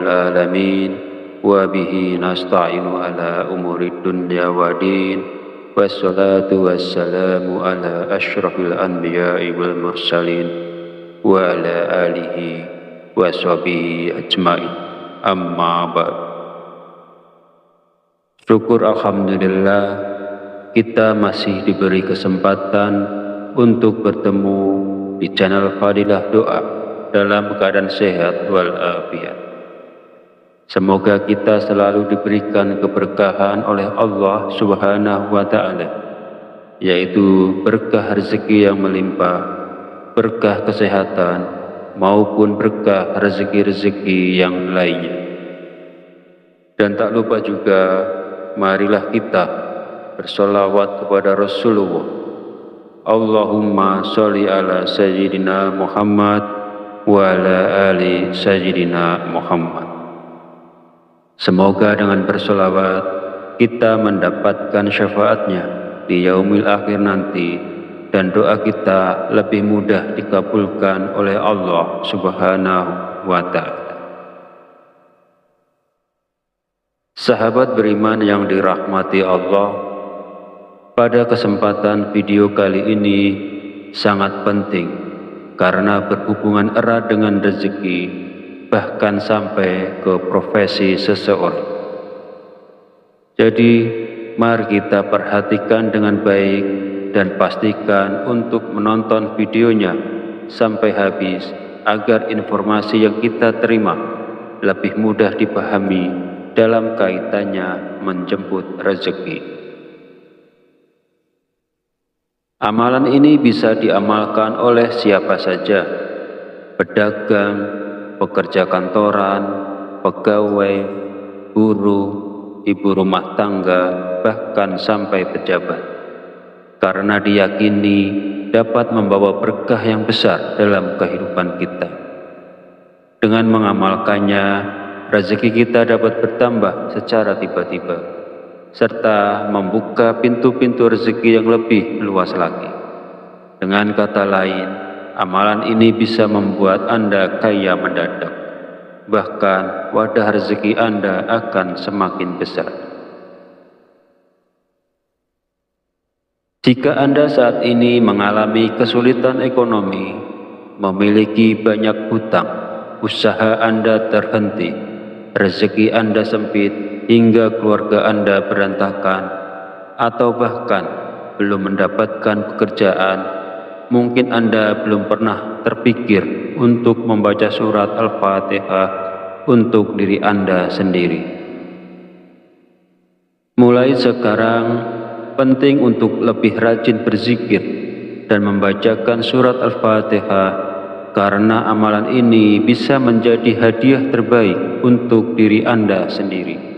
العالمين وبه نستعين على أمور الدنيا والدين والصلاة والسلام على أشرف الأنبياء والمرسلين وعلى آله وصحبه أجمعين أما بعد. Syukur alhamdulillah kita masih diberi kesempatan untuk bertemu di channel Fadilah Doa dalam keadaan sehat walafiat. Semoga kita selalu diberikan keberkahan oleh Allah Subhanahu wa Ta'ala, yaitu berkah rezeki yang melimpah, berkah kesehatan, maupun berkah rezeki-rezeki yang lainnya. Dan tak lupa juga, marilah kita bersolawat kepada Rasulullah. Allahumma sholli ala Sayyidina Muhammad wa ala ali Sayyidina Muhammad. Semoga dengan bersolawat kita mendapatkan syafaatnya di yaumil akhir nanti, dan doa kita lebih mudah dikabulkan oleh Allah Subhanahu wa Ta'ala. Sahabat beriman yang dirahmati Allah, pada kesempatan video kali ini sangat penting karena berhubungan erat dengan rezeki, bahkan sampai ke profesi seseorang. Jadi, mari kita perhatikan dengan baik dan pastikan untuk menonton videonya sampai habis agar informasi yang kita terima lebih mudah dipahami dalam kaitannya menjemput rezeki. Amalan ini bisa diamalkan oleh siapa saja, pedagang, pekerja kantoran, pegawai, buruh, ibu rumah tangga, bahkan sampai pejabat, karena diyakini dapat membawa berkah yang besar dalam kehidupan kita. Dengan mengamalkannya, rezeki kita dapat bertambah secara tiba-tiba, serta membuka pintu-pintu rezeki yang lebih luas lagi. Dengan kata lain, amalan ini bisa membuat Anda kaya mendadak. Bahkan wadah rezeki Anda akan semakin besar. Jika Anda saat ini mengalami kesulitan ekonomi, memiliki banyak hutang, usaha Anda terhenti, rezeki Anda sempit hingga keluarga Anda berantakan, atau bahkan belum mendapatkan pekerjaan, mungkin Anda belum pernah terpikir untuk membaca surat Al-Fatihah untuk diri Anda sendiri. Mulai sekarang, penting untuk lebih rajin berzikir dan membacakan surat Al-Fatihah, karena amalan ini bisa menjadi hadiah terbaik untuk diri Anda sendiri.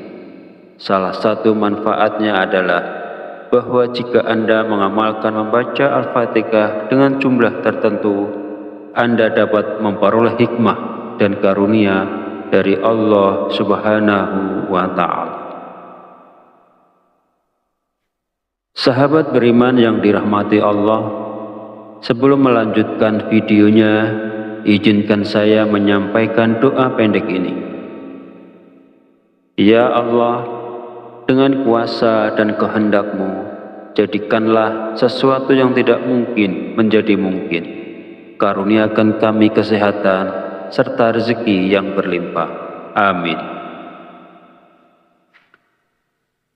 Salah satu manfaatnya adalah bahwa jika Anda mengamalkan membaca Al-Fatihah dengan jumlah tertentu, Anda dapat memperoleh hikmah dan karunia dari Allah Subhanahu wa Ta'ala. Sahabat beriman yang dirahmati Allah, sebelum melanjutkan videonya, izinkan saya menyampaikan doa pendek ini. Ya Allah, dengan kuasa dan kehendak-Mu, jadikanlah sesuatu yang tidak mungkin menjadi mungkin. Karuniakan kami kesehatan serta rezeki yang berlimpah. Amin.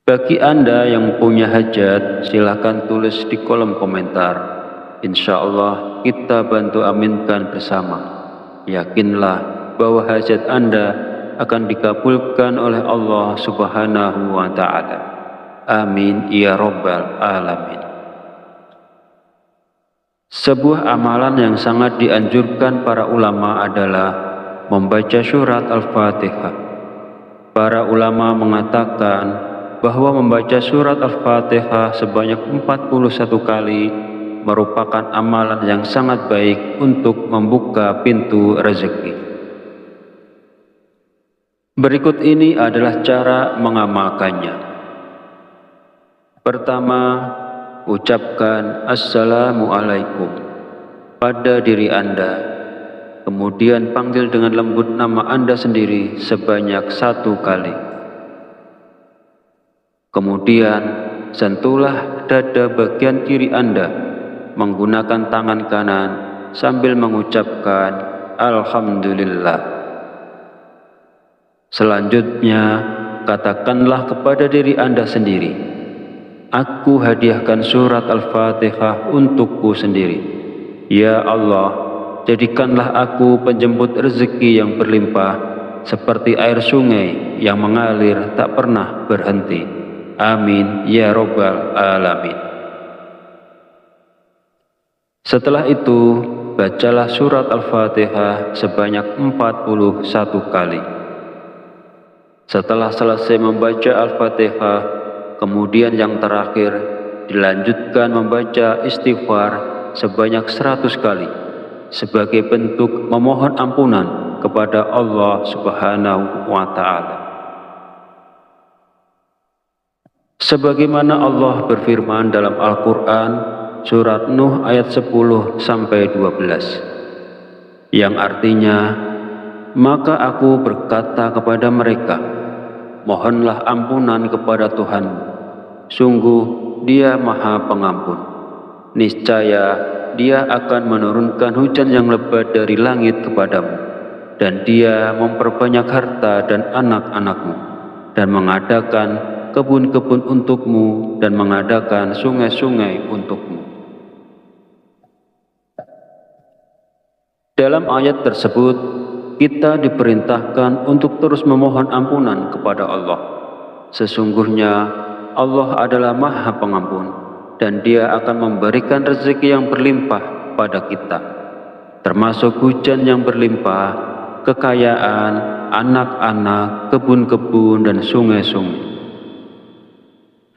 Bagi Anda yang punya hajat, silakan tulis di kolom komentar. Insya Allah kita bantu aminkan bersama. Yakinlah bahwa hajat Anda akan dikabulkan oleh Allah Subhanahu wa Ta'ala. Amin ya Rabbal Alamin. Sebuah amalan yang sangat dianjurkan para ulama adalah membaca surat Al-Fatihah. Para ulama mengatakan bahwa membaca surat Al-Fatihah sebanyak 41 kali merupakan amalan yang sangat baik untuk membuka pintu rezeki. Berikut ini adalah cara mengamalkannya. Pertama, ucapkan Assalamualaikum pada diri Anda. Kemudian panggil dengan lembut nama Anda sendiri sebanyak 1 kali. Kemudian sentuhlah dada bagian kiri Anda menggunakan tangan kanan sambil mengucapkan Alhamdulillah. Selanjutnya, katakanlah kepada diri Anda sendiri, aku hadiahkan surat Al-Fatihah untukku sendiri. Ya Allah, jadikanlah aku penjemput rezeki yang berlimpah, seperti air sungai yang mengalir tak pernah berhenti. Amin ya Rabbal Alamin. Setelah itu, bacalah surat Al-Fatihah sebanyak 41 kali. Setelah selesai membaca Al-Fatihah, kemudian yang terakhir dilanjutkan membaca istighfar sebanyak 100 kali sebagai bentuk memohon ampunan kepada Allah Subhanahu wa Ta'ala. Sebagaimana Allah berfirman dalam Al-Quran surat Nuh ayat 10-12, yang artinya, maka aku berkata kepada mereka, mohonlah ampunan kepada Tuhanmu, sungguh Dia Maha Pengampun. Niscaya Dia akan menurunkan hujan yang lebat dari langit kepadamu, dan Dia memperbanyak harta dan anak-anakmu, dan mengadakan kebun-kebun untukmu, dan mengadakan sungai-sungai untukmu. Dalam ayat tersebut, kita diperintahkan untuk terus memohon ampunan kepada Allah. Sesungguhnya Allah adalah Maha Pengampun, dan Dia akan memberikan rezeki yang berlimpah pada kita, termasuk hujan yang berlimpah, kekayaan, anak-anak, kebun-kebun, dan sungai-sungai.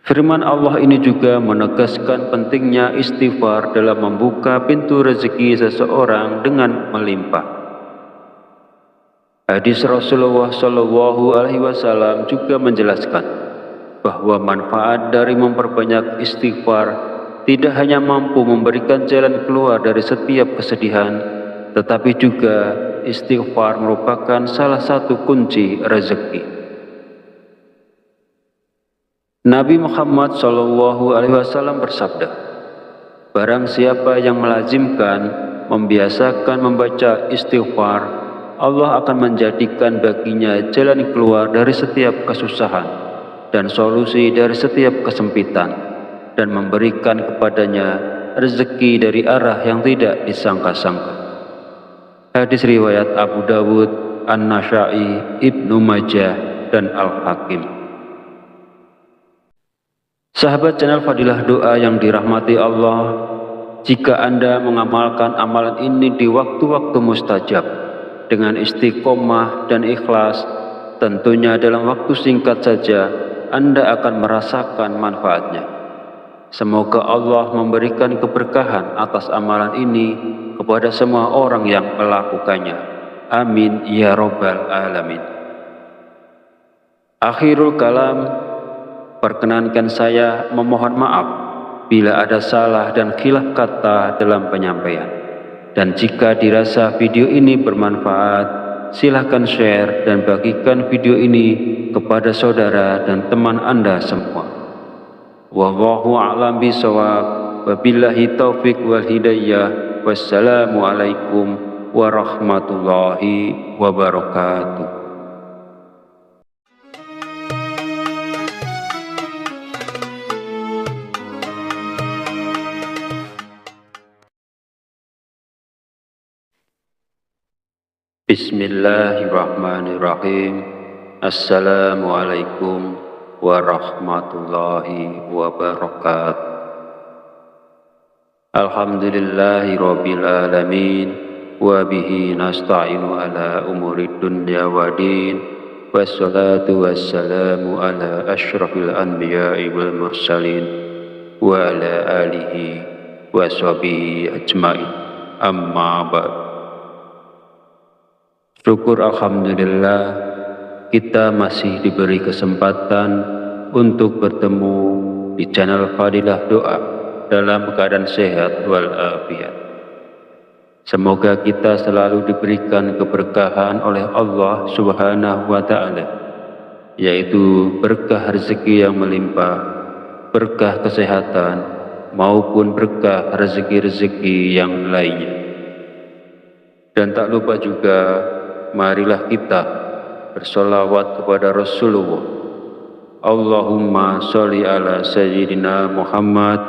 Firman Allah ini juga menegaskan pentingnya istighfar dalam membuka pintu rezeki seseorang dengan melimpah. Hadis Rasulullah SAW juga menjelaskan bahwa manfaat dari memperbanyak istighfar tidak hanya mampu memberikan jalan keluar dari setiap kesedihan, tetapi juga istighfar merupakan salah satu kunci rezeki. Nabi Muhammad SAW bersabda, barang siapa yang melazimkan, membiasakan membaca istighfar, Allah akan menjadikan baginya jalan keluar dari setiap kesusahan dan solusi dari setiap kesempitan, dan memberikan kepadanya rezeki dari arah yang tidak disangka-sangka. Hadis riwayat Abu Dawud, An-Nasa'i, Ibnu Majah, dan Al-Hakim. Sahabat channel Fadilah Doa yang dirahmati Allah, jika Anda mengamalkan amalan ini di waktu-waktu mustajab dengan istiqomah dan ikhlas, tentunya dalam waktu singkat saja Anda akan merasakan manfaatnya. Semoga Allah memberikan keberkahan atas amalan ini kepada semua orang yang melakukannya. Amin ya Rabbal Alamin. Akhirul kalam, perkenankan saya memohon maaf bila ada salah dan khilaf kata dalam penyampaian. Dan jika dirasa video ini bermanfaat, silahkan share dan bagikan video ini kepada saudara dan teman Anda semua. Wallahu a'lam bishawab. Wabillahi taufik wal hidayah. Wassalamualaikum warahmatullahi wabarakatuh. Bismillahirrahmanirrahim. Assalamualaikum warahmatullahi wabarakatuh. Alhamdulillahi rabbil alamin, wa bihi nasta'inu ala umurid dunya wa din, wassalatu wassalamu ala asyrafil anbiya'i wal mursalin, wa ala alihi wa sahbihi ajma'in. Amma ba'd. Syukur alhamdulillah, kita masih diberi kesempatan untuk bertemu di channel Fadilah Doa dalam keadaan sehat walafiat. Semoga kita selalu diberikan keberkahan oleh Allah Subhanahu wa Ta'ala, yaitu berkah rezeki yang melimpah, berkah kesehatan, maupun berkah rezeki-rezeki yang lainnya. Dan tak lupa juga, marilah kita bersolawat kepada Rasulullah. Allahumma sholli ala Sayyidina Muhammad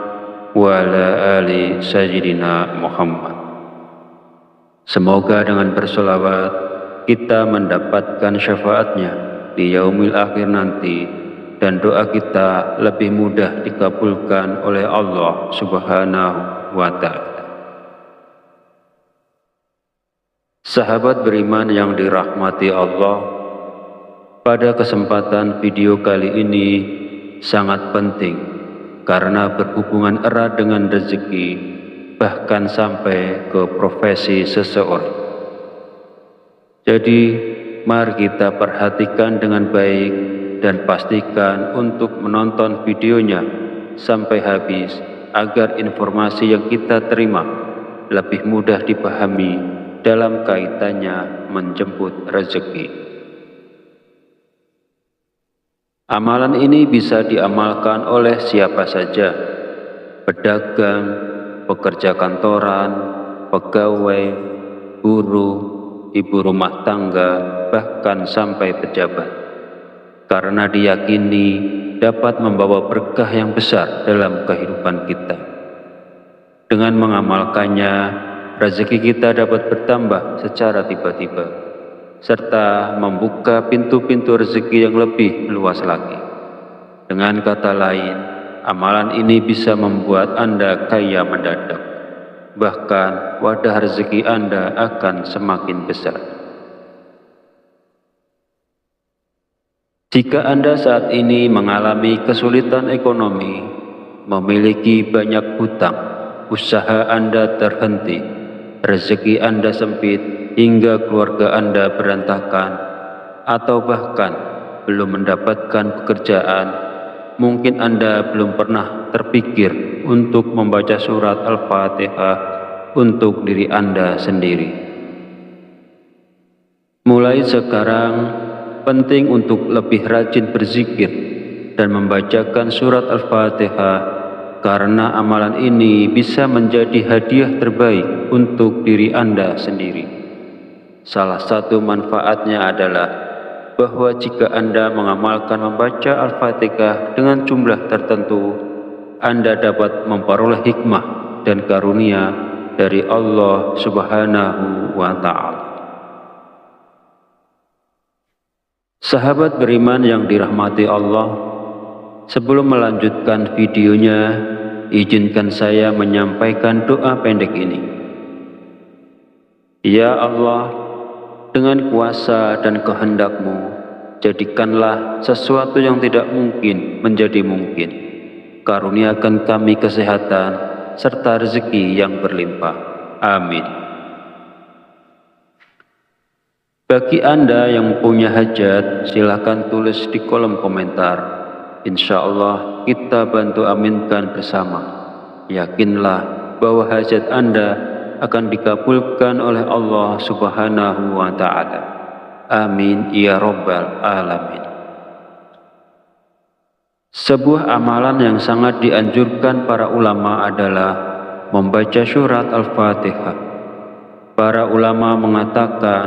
wa ala ali Sayyidina Muhammad. Semoga dengan bersolawat kita mendapatkan syafaatnya di yaumil akhir nanti, dan doa kita lebih mudah dikabulkan oleh Allah Subhanahu wa Ta'ala. Sahabat beriman yang dirahmati Allah, pada kesempatan video kali ini sangat penting karena berhubungan erat dengan rezeki, bahkan sampai ke profesi seseorang. Jadi, mari kita perhatikan dengan baik dan pastikan untuk menonton videonya sampai habis agar informasi yang kita terima lebih mudah dipahami dalam kaitannya menjemput rezeki. Amalan ini bisa diamalkan oleh siapa saja, pedagang, pekerja kantoran, pegawai, buruh, ibu rumah tangga, bahkan sampai pejabat. Karena diyakini dapat membawa berkah yang besar dalam kehidupan kita. Dengan mengamalkannya, rezeki kita dapat bertambah secara tiba-tiba, serta membuka pintu-pintu rezeki yang lebih luas lagi. Dengan kata lain, amalan ini bisa membuat Anda kaya mendadak. Bahkan wadah rezeki Anda akan semakin besar. Jika Anda saat ini mengalami kesulitan ekonomi, memiliki banyak hutang, usaha Anda terhenti, rezeki Anda sempit, hingga keluarga Anda berantakan, atau bahkan belum mendapatkan pekerjaan, mungkin Anda belum pernah terpikir untuk membaca surat Al-Fatihah untuk diri Anda sendiri. Mulai sekarang, penting untuk lebih rajin berzikir dan membacakan surat Al-Fatihah, karena amalan ini bisa menjadi hadiah terbaik untuk diri Anda sendiri. Salah satu manfaatnya adalah bahwa jika Anda mengamalkan membaca Al-Fatihah dengan jumlah tertentu, Anda dapat memperoleh hikmah dan karunia dari Allah Subhanahu wa Ta'ala. Sahabat beriman yang dirahmati Allah, sebelum melanjutkan videonya, izinkan saya menyampaikan doa pendek ini. Ya Allah, dengan kuasa dan kehendak-Mu, jadikanlah sesuatu yang tidak mungkin menjadi mungkin. Karuniakan kami kesehatan serta rezeki yang berlimpah. Amin. Bagi Anda yang punya hajat, silakan tulis di kolom komentar. Insya Allah kita bantu aminkan bersama. Yakinlah bahwa hajat Anda akan dikabulkan oleh Allah Subhanahu wa Ta'ala. Amin ya Rabbal Alamin. Sebuah amalan yang sangat dianjurkan para ulama adalah membaca surat Al-Fatihah. Para ulama mengatakan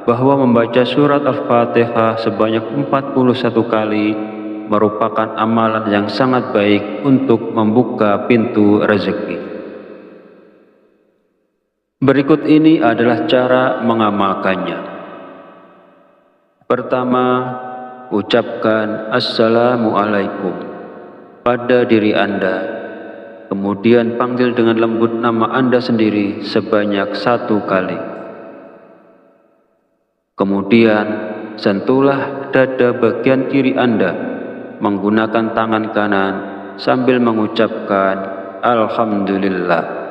bahwa membaca surat Al-Fatihah sebanyak 41 kali merupakan amalan yang sangat baik untuk membuka pintu rezeki. Berikut ini adalah cara mengamalkannya. Pertama, ucapkan Assalamualaikum pada diri Anda. Kemudian panggil dengan lembut nama Anda sendiri sebanyak 1 kali. Kemudian sentuhlah dada bagian kiri Anda menggunakan tangan kanan sambil mengucapkan Alhamdulillah.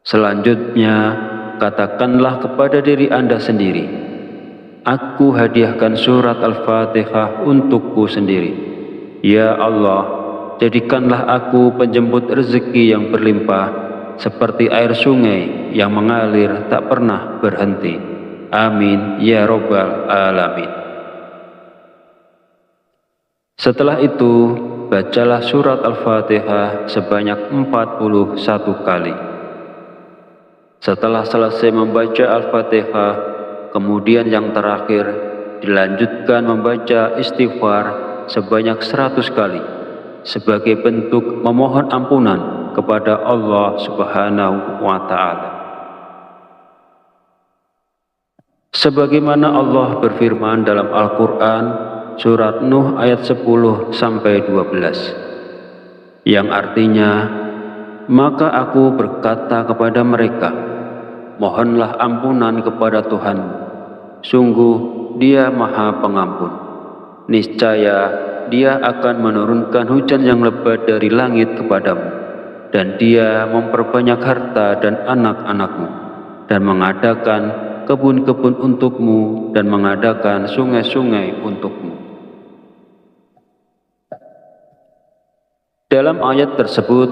Selanjutnya, katakanlah kepada diri Anda sendiri, aku hadiahkan surat Al-Fatihah untukku sendiri. Ya Allah, jadikanlah aku penjemput rezeki yang berlimpah seperti air sungai yang mengalir tak pernah berhenti. Amin ya Rabbal Alamin. Setelah itu, bacalah surat Al-Fatihah sebanyak 41 kali. Setelah selesai membaca Al-Fatihah, kemudian yang terakhir dilanjutkan membaca istighfar sebanyak 100 kali sebagai bentuk memohon ampunan kepada Allah Subhanahu wa Ta'ala. Sebagaimana Allah berfirman dalam Al-Quran surat Nuh ayat 10-12, yang artinya, maka aku berkata kepada mereka, mohonlah ampunan kepada Tuhanmu, sungguh Dia Maha Pengampun. Niscaya Dia akan menurunkan hujan yang lebat dari langit kepadamu, dan Dia memperbanyak harta dan anak-anakmu, dan mengadakan kebun-kebun untukmu, dan mengadakan sungai-sungai untukmu. Dalam ayat tersebut,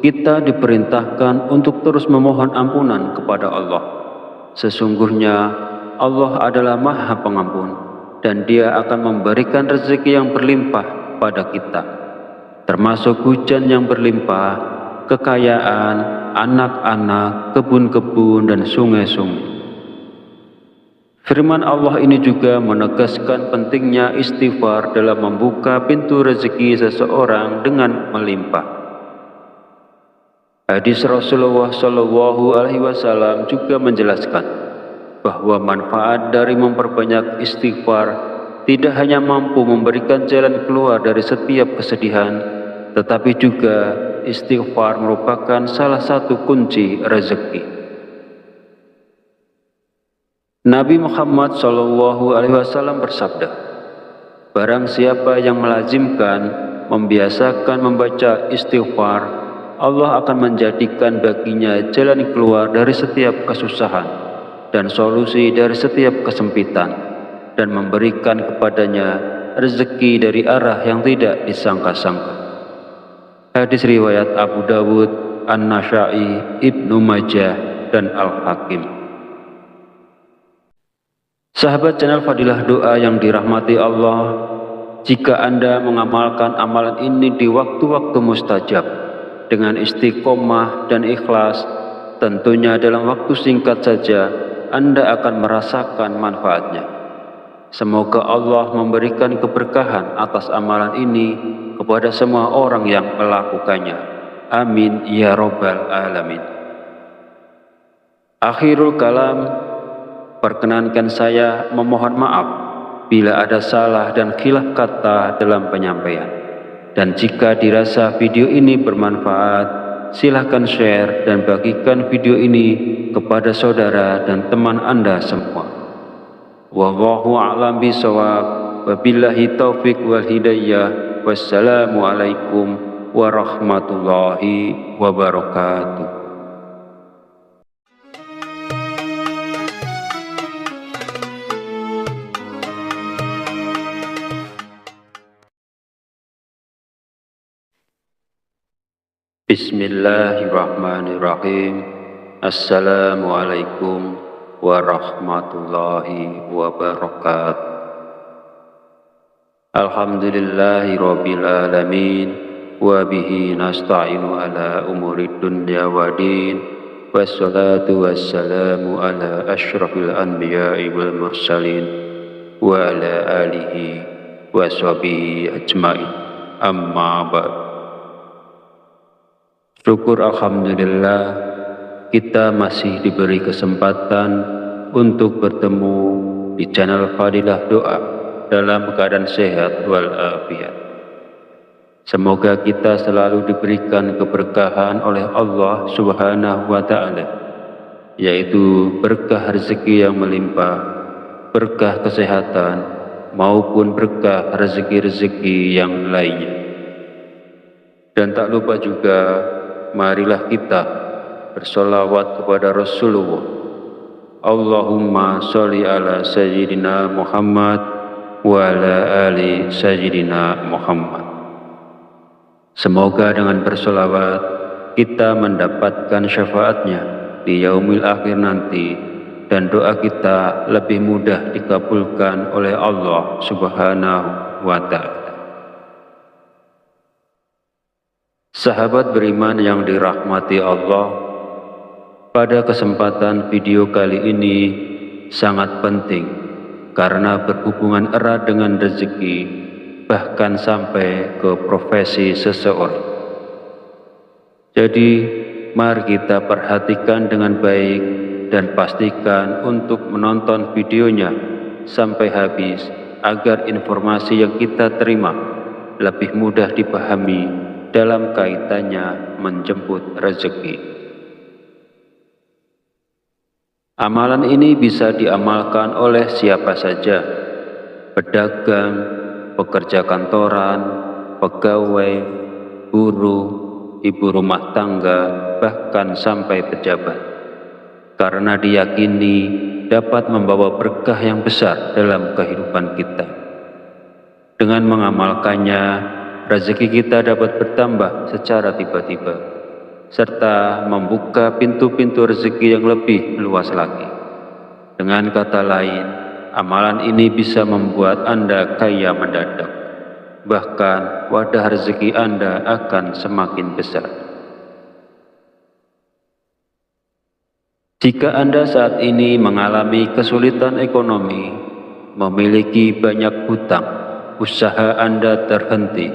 kita diperintahkan untuk terus memohon ampunan kepada Allah. Sesungguhnya Allah adalah Maha Pengampun, dan Dia akan memberikan rezeki yang berlimpah pada kita, termasuk hujan yang berlimpah, kekayaan, anak-anak, kebun-kebun, dan sungai-sungai. Firman Allah ini juga menegaskan pentingnya istighfar dalam membuka pintu rezeki seseorang dengan melimpah. Hadis Rasulullah SAW juga menjelaskan bahwa manfaat dari memperbanyak istighfar tidak hanya mampu memberikan jalan keluar dari setiap kesedihan, tetapi juga istighfar merupakan salah satu kunci rezeki. Nabi Muhammad SAW bersabda, barang siapa yang melazimkan, membiasakan membaca istighfar, Allah akan menjadikan baginya jalan keluar dari setiap kesusahan dan solusi dari setiap kesempitan, dan memberikan kepadanya rezeki dari arah yang tidak disangka-sangka. Hadis riwayat Abu Dawud, An-Nasa'i, Ibnu Majah, dan Al-Hakim. Sahabat channel Fadilah Doa yang dirahmati Allah, jika Anda mengamalkan amalan ini di waktu-waktu mustajab dengan istiqomah dan ikhlas, tentunya dalam waktu singkat saja Anda akan merasakan manfaatnya. Semoga Allah memberikan keberkahan atas amalan ini kepada semua orang yang melakukannya. Amin ya Rabbal Alamin. Akhirul kalam, perkenankan saya memohon maaf bila ada salah dan khilaf kata dalam penyampaian. Dan jika dirasa video ini bermanfaat, silahkan share dan bagikan video ini kepada saudara dan teman Anda semua. Wallahu a'lam bishawab. Wabillahi taufiq wal hidayah. Wassalamualaikum warahmatullahi wabarakatuh. Bismillahirrahmanirrahim. Assalamualaikum warahmatullahi wabarakatuh. Alhamdulillahi rabbil alamin, wa bihi nasta'inu ala umurid dunya wa din, wassalatu wassalamu ala asyrafil anbiya'i wal mursalin, wa ala alihi wa sahbihi ajma'in. Amma ba'd. Syukur alhamdulillah, kita masih diberi kesempatan untuk bertemu di channel Fadilah Doa dalam keadaan sehat walafiat. Semoga kita selalu diberikan keberkahan oleh Allah Subhanahu wa Ta'ala, yaitu berkah rezeki yang melimpah, berkah kesehatan, maupun berkah rezeki-rezeki yang lainnya. Dan tak lupa juga, marilah kita bersolawat kepada Rasulullah. Allahumma sholli ala Sayyidina Muhammad wa ala ali Sayyidina Muhammad. Semoga dengan bersolawat kita mendapatkan syafaatnya di yaumil akhir nanti, dan doa kita lebih mudah dikabulkan oleh Allah Subhanahu wa Ta'ala. Sahabat beriman yang dirahmati Allah, pada kesempatan video kali ini sangat penting karena berhubungan erat dengan rezeki, bahkan sampai ke profesi seseorang. Jadi, mari kita perhatikan dengan baik dan pastikan untuk menonton videonya sampai habis agar informasi yang kita terima lebih mudah dipahami dalam kaitannya menjemput rezeki. Amalan ini bisa diamalkan oleh siapa saja, pedagang, pekerja kantoran, pegawai, buruh, ibu rumah tangga, bahkan sampai pejabat, karena diyakini dapat membawa berkah yang besar dalam kehidupan kita. Dengan mengamalkannya, rezeki kita dapat bertambah secara tiba-tiba, serta membuka pintu-pintu rezeki yang lebih luas lagi. Dengan kata lain, amalan ini bisa membuat Anda kaya mendadak. Bahkan wadah rezeki Anda akan semakin besar. Jika Anda saat ini mengalami kesulitan ekonomi, memiliki banyak hutang, usaha Anda terhenti,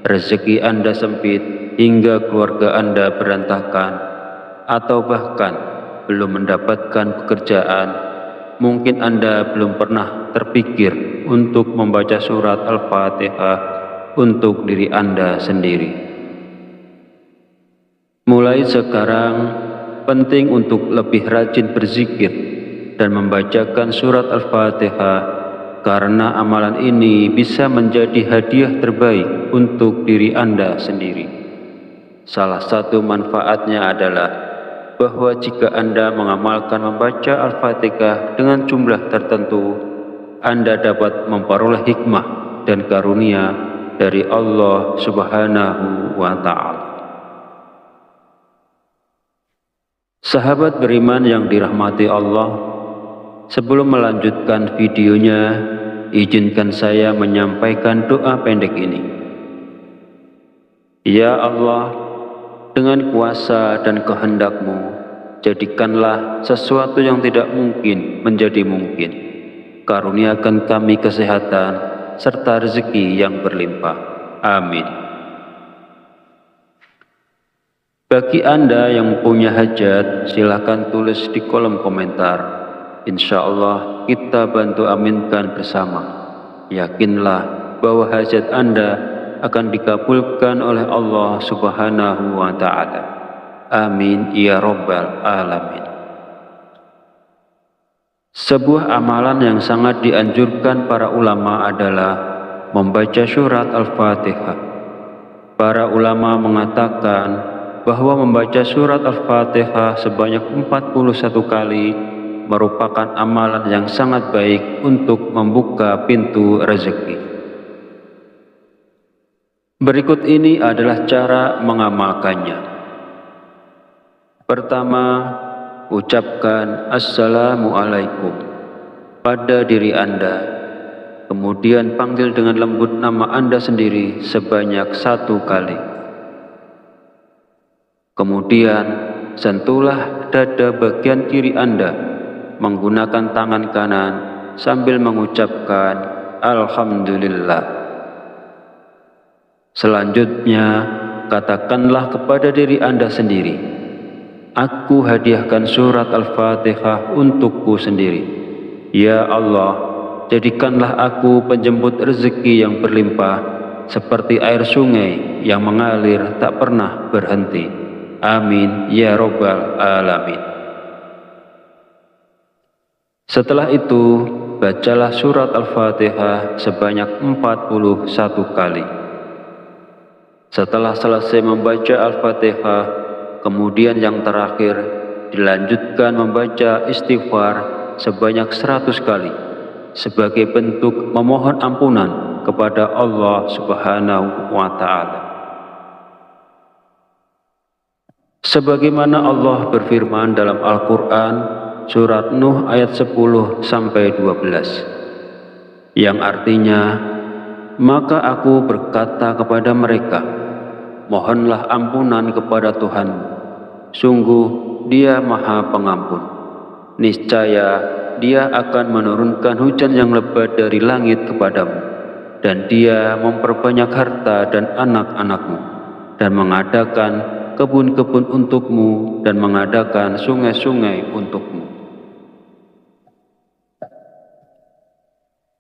rezeki Anda sempit hingga keluarga Anda berantakan, atau bahkan belum mendapatkan pekerjaan, mungkin Anda belum pernah terpikir untuk membaca surat Al-Fatihah untuk diri Anda sendiri. Mulai sekarang, penting untuk lebih rajin berzikir dan membacakan surat Al-Fatihah, karena amalan ini bisa menjadi hadiah terbaik untuk diri Anda sendiri. Salah satu manfaatnya adalah bahwa jika Anda mengamalkan membaca Al-Fatihah dengan jumlah tertentu, Anda dapat memperoleh hikmah dan karunia dari Allah Subhanahu wa Ta'ala. Sahabat beriman yang dirahmati Allah, sebelum melanjutkan videonya, izinkan saya menyampaikan doa pendek ini. Ya Allah, dengan kuasa dan kehendak-Mu, jadikanlah sesuatu yang tidak mungkin menjadi mungkin. Karuniakan kami kesehatan serta rezeki yang berlimpah. Amin. Bagi Anda yang punya hajat, silakan tulis di kolom komentar. Insya Allah kita bantu aminkan bersama. Yakinlah bahwa hajat Anda akan dikabulkan oleh Allah Subhanahu wa Ta'ala. Amin ya Rabbal Alamin. Sebuah amalan yang sangat dianjurkan para ulama adalah membaca surat Al-Fatihah. Para ulama mengatakan bahwa membaca surat Al-Fatihah sebanyak 41 kali merupakan amalan yang sangat baik untuk membuka pintu rezeki. Berikut ini adalah cara mengamalkannya. Pertama, ucapkan Assalamualaikum pada diri Anda, kemudian panggil dengan lembut nama Anda sendiri sebanyak 1 kali. Kemudian sentuhlah dada bagian kiri Anda menggunakan tangan kanan sambil mengucapkan Alhamdulillah. Selanjutnya, katakanlah kepada diri Anda sendiri, aku hadiahkan surat Al-Fatihah untukku sendiri. Ya Allah, jadikanlah aku penjemput rezeki yang berlimpah, seperti air sungai yang mengalir tak pernah berhenti. Amin ya Rabbal Alamin. Setelah itu, bacalah surat Al-Fatihah sebanyak 41 kali. Setelah selesai membaca Al-Fatihah, kemudian yang terakhir dilanjutkan membaca istighfar sebanyak 100 kali sebagai bentuk memohon ampunan kepada Allah Subhanahu wa Ta'ala. Sebagaimana Allah berfirman dalam Al-Quran surat Nuh ayat 10-12, yang artinya, maka aku berkata kepada mereka, mohonlah ampunan kepada Tuhanmu, sungguh Dia Maha Pengampun. Niscaya Dia akan menurunkan hujan yang lebat dari langit kepadamu, dan Dia memperbanyak harta dan anak-anakmu, dan mengadakan kebun-kebun untukmu, dan mengadakan sungai-sungai untukmu.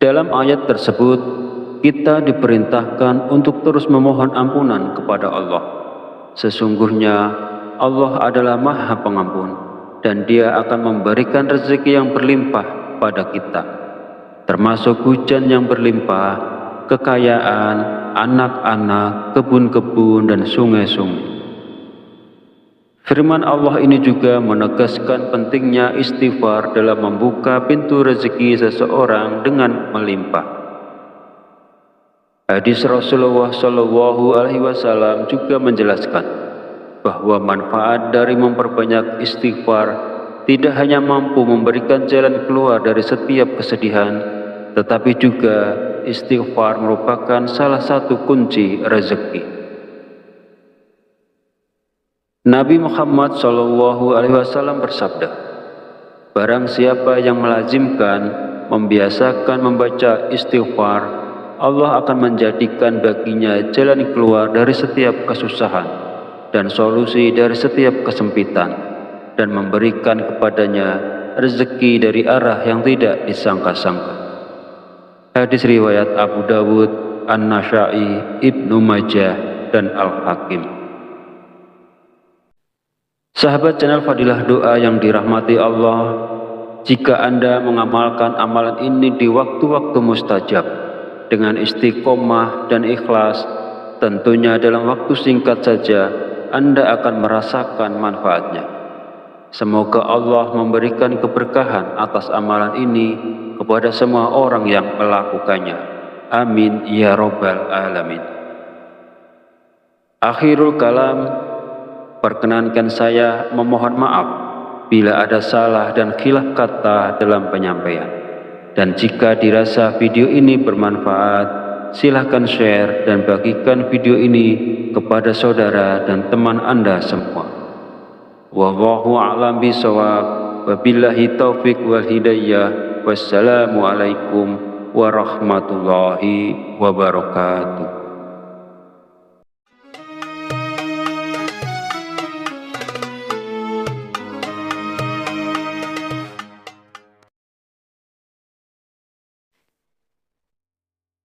Dalam ayat tersebut, kita diperintahkan untuk terus memohon ampunan kepada Allah. Sesungguhnya Allah adalah Maha Pengampun, dan Dia akan memberikan rezeki yang berlimpah pada kita, termasuk hujan yang berlimpah, kekayaan, anak-anak, kebun-kebun, dan sungai-sungai. Firman Allah ini juga menegaskan pentingnya istighfar dalam membuka pintu rezeki seseorang dengan melimpah. Hadis Rasulullah SAW juga menjelaskan bahwa manfaat dari memperbanyak istighfar tidak hanya mampu memberikan jalan keluar dari setiap kesedihan, tetapi juga istighfar merupakan salah satu kunci rezeki. Nabi Muhammad SAW bersabda, barang siapa yang melazimkan, membiasakan membaca istighfar, Allah akan menjadikan baginya jalan keluar dari setiap kesusahan dan solusi dari setiap kesempitan, dan memberikan kepadanya rezeki dari arah yang tidak disangka-sangka. Hadis riwayat Abu Dawud, An-Nasa'i, Ibnu Majah, dan Al-Hakim. Sahabat channel Fadilah Doa yang dirahmati Allah, jika Anda mengamalkan amalan ini di waktu-waktu mustajab dengan istiqomah dan ikhlas, tentunya dalam waktu singkat saja Anda akan merasakan manfaatnya. Semoga Allah memberikan keberkahan atas amalan ini kepada semua orang yang melakukannya. Amin ya Rabbal Alamin. Akhirul kalam, perkenankan saya memohon maaf bila ada salah dan khilaf kata dalam penyampaian. Dan jika dirasa video ini bermanfaat, silahkan share dan bagikan video ini kepada saudara dan teman Anda semua. Wallahu a'lam bishawab. Wabillahi taufik wal hidayah. Wassalamualaikum warahmatullahi wabarakatuh.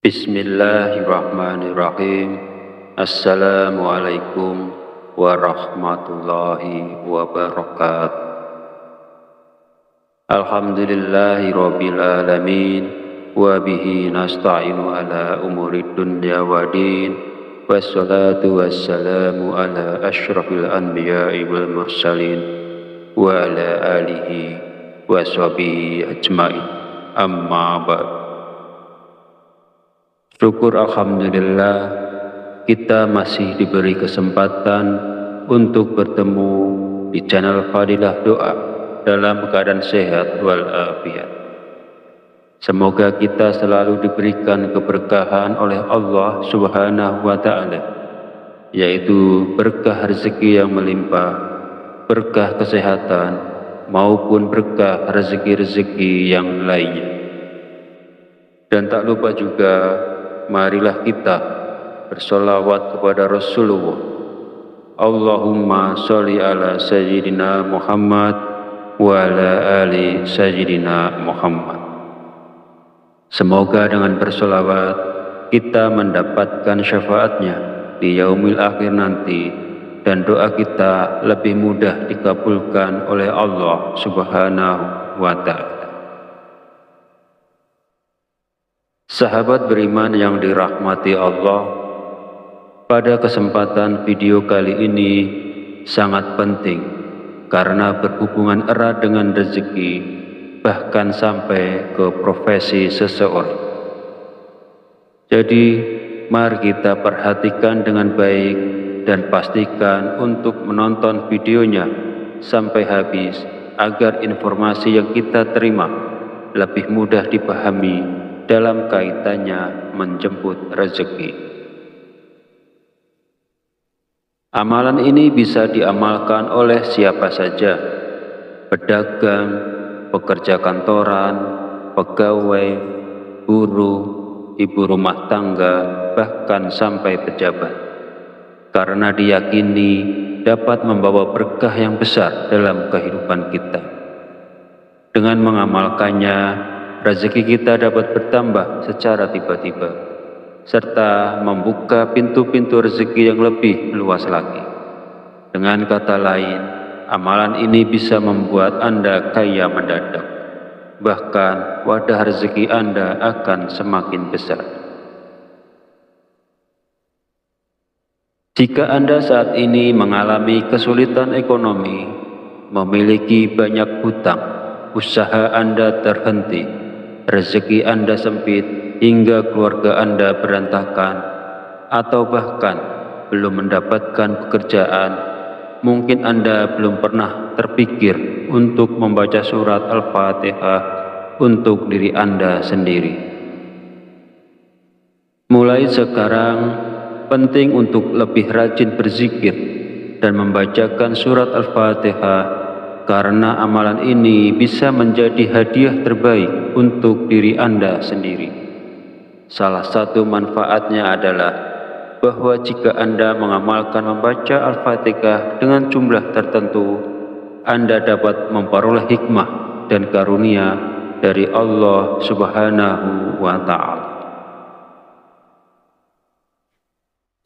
Bismillahirrahmanirrahim. Assalamualaikum warahmatullahi wabarakatuh. Alhamdulillahi rabbil alamin, wa bihi nasta'inu ala umurid dunya wa din, wassalatu wassalamu ala asyrafil anbiya'i wal mursalin, wa ala alihi wa sahbihi ajma'in. Amma ba'd. Syukur alhamdulillah kita masih diberi kesempatan untuk bertemu di channel Fadilah Doa dalam keadaan sehat walafiat. Semoga kita selalu diberikan keberkahan oleh Allah Subhanahu wa Ta'ala, yaitu berkah rezeki yang melimpah, berkah kesehatan, maupun berkah rezeki-rezeki yang lainnya. Dan tak lupa juga, marilah kita bersolawat kepada Rasulullah. Allahumma sholli ala Sayyidina Muhammad wa ala ali Sayyidina Muhammad. Semoga dengan bersolawat kita mendapatkan syafaatnya di yaumil akhir nanti, dan doa kita lebih mudah dikabulkan oleh Allah Subhanahu wa Ta'ala. Sahabat beriman yang dirahmati Allah, pada kesempatan video kali ini sangat penting karena berhubungan erat dengan rezeki, bahkan sampai ke profesi seseorang. Jadi, mari kita perhatikan dengan baik dan pastikan untuk menonton videonya sampai habis agar informasi yang kita terima lebih mudah dipahami dalam kaitannya menjemput rezeki. Amalan ini bisa diamalkan oleh siapa saja, pedagang, pekerja kantoran, pegawai, buruh, ibu rumah tangga, bahkan sampai pejabat, karena diyakini dapat membawa berkah yang besar dalam kehidupan kita. Dengan mengamalkannya, rezeki kita dapat bertambah secara tiba-tiba, serta membuka pintu-pintu rezeki yang lebih luas lagi. Dengan kata lain, amalan ini bisa membuat Anda kaya mendadak. Bahkan wadah rezeki Anda akan semakin besar. Jika Anda saat ini mengalami kesulitan ekonomi, memiliki banyak hutang, usaha Anda terhenti, rezeki Anda sempit hingga keluarga Anda berantakan, atau bahkan belum mendapatkan pekerjaan, mungkin Anda belum pernah terpikir untuk membaca surat Al-Fatihah untuk diri Anda sendiri. Mulai sekarang, penting untuk lebih rajin berzikir dan membacakan surat Al-Fatihah, karena amalan ini bisa menjadi hadiah terbaik untuk diri Anda sendiri. Salah satu manfaatnya adalah bahwa jika Anda mengamalkan membaca Al-Fatihah dengan jumlah tertentu, Anda dapat memperoleh hikmah dan karunia dari Allah Subhanahu wa Ta'ala.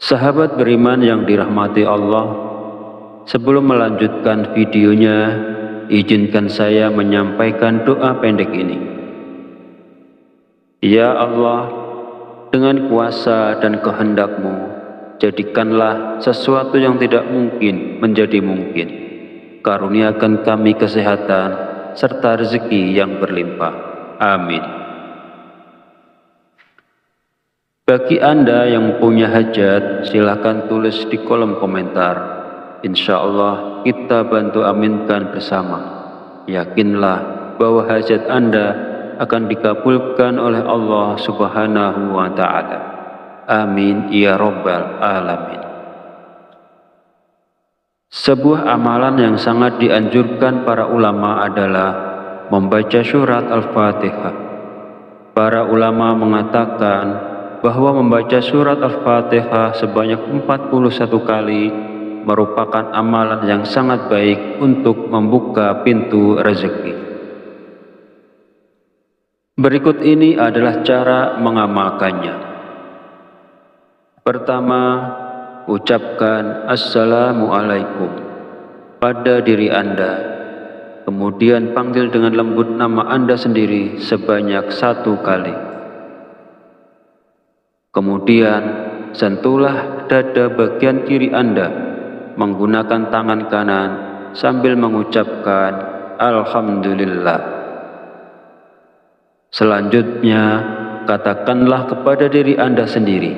Sahabat beriman yang dirahmati Allah, sebelum melanjutkan videonya, izinkan saya menyampaikan doa pendek ini. Ya Allah, dengan kuasa dan kehendak-Mu, jadikanlah sesuatu yang tidak mungkin menjadi mungkin. Karuniakan kami kesehatan serta rezeki yang berlimpah. Amin. Bagi Anda yang punya hajat, silakan tulis di kolom komentar. Insya Allah kita bantu aminkan bersama. Yakinlah bahwa hajat Anda akan dikabulkan oleh Allah Subhanahu wa Ta'ala. Amin ya Rabbal Alamin. Sebuah amalan yang sangat dianjurkan para ulama adalah membaca surat Al-Fatihah. Para ulama mengatakan bahwa membaca surat Al-Fatihah sebanyak 41 kali merupakan amalan yang sangat baik untuk membuka pintu rezeki. Berikut ini adalah cara mengamalkannya. Pertama, ucapkan Assalamualaikum pada diri Anda, kemudian panggil dengan lembut nama Anda sendiri sebanyak 1 kali. Kemudian, sentuhlah dada bagian kiri Anda menggunakan tangan kanan sambil mengucapkan Alhamdulillah. Selanjutnya, katakanlah kepada diri Anda sendiri,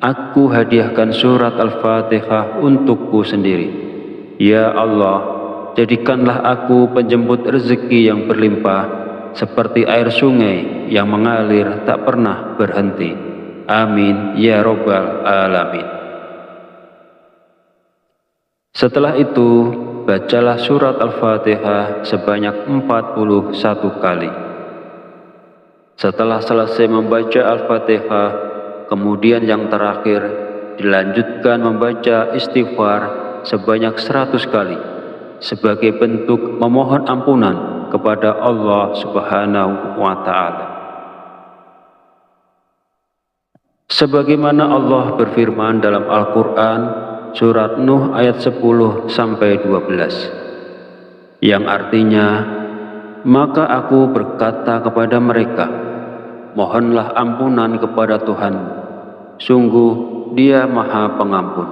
aku hadiahkan surat Al-Fatihah untukku sendiri. Ya Allah, jadikanlah aku penjemput rezeki yang berlimpah, seperti air sungai yang mengalir tak pernah berhenti. Amin ya Rabbal Alamin. Setelah itu, bacalah surat Al-Fatihah sebanyak 41 kali. Setelah selesai membaca Al-Fatihah, kemudian yang terakhir dilanjutkan membaca istighfar sebanyak 100 kali sebagai bentuk memohon ampunan kepada Allah Subhanahu wa Ta'ala. Sebagaimana Allah berfirman dalam Al-Quran surat Nuh ayat 10-12, yang artinya, maka aku berkata kepada mereka, mohonlah ampunan kepada Tuhanmu, sungguh Dia Maha Pengampun.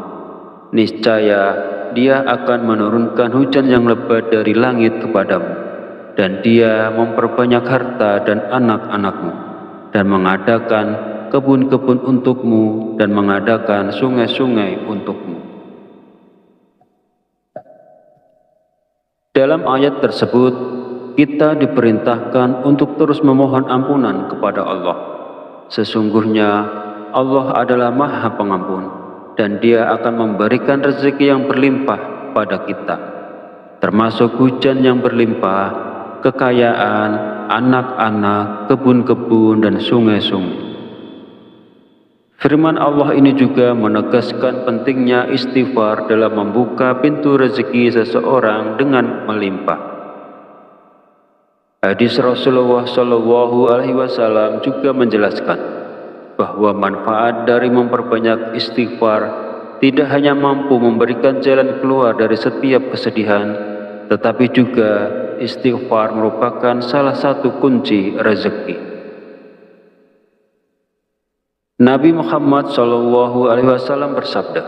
Niscaya Dia akan menurunkan hujan yang lebat dari langit kepadamu, dan Dia memperbanyak harta dan anak-anakmu, dan mengadakan kebun-kebun untukmu, dan mengadakan sungai-sungai untukmu. Dalam ayat tersebut, kita diperintahkan untuk terus memohon ampunan kepada Allah. Sesungguhnya Allah adalah Maha Pengampun, dan Dia akan memberikan rezeki yang berlimpah pada kita, termasuk hujan yang berlimpah, kekayaan, anak-anak, kebun-kebun, dan sungai-sungai. Firman Allah ini juga menegaskan pentingnya istighfar dalam membuka pintu rezeki seseorang dengan melimpah. Hadis Rasulullah SAW juga menjelaskan bahwa manfaat dari memperbanyak istighfar tidak hanya mampu memberikan jalan keluar dari setiap kesedihan, tetapi juga istighfar merupakan salah satu kunci rezeki. Nabi Muhammad SAW bersabda,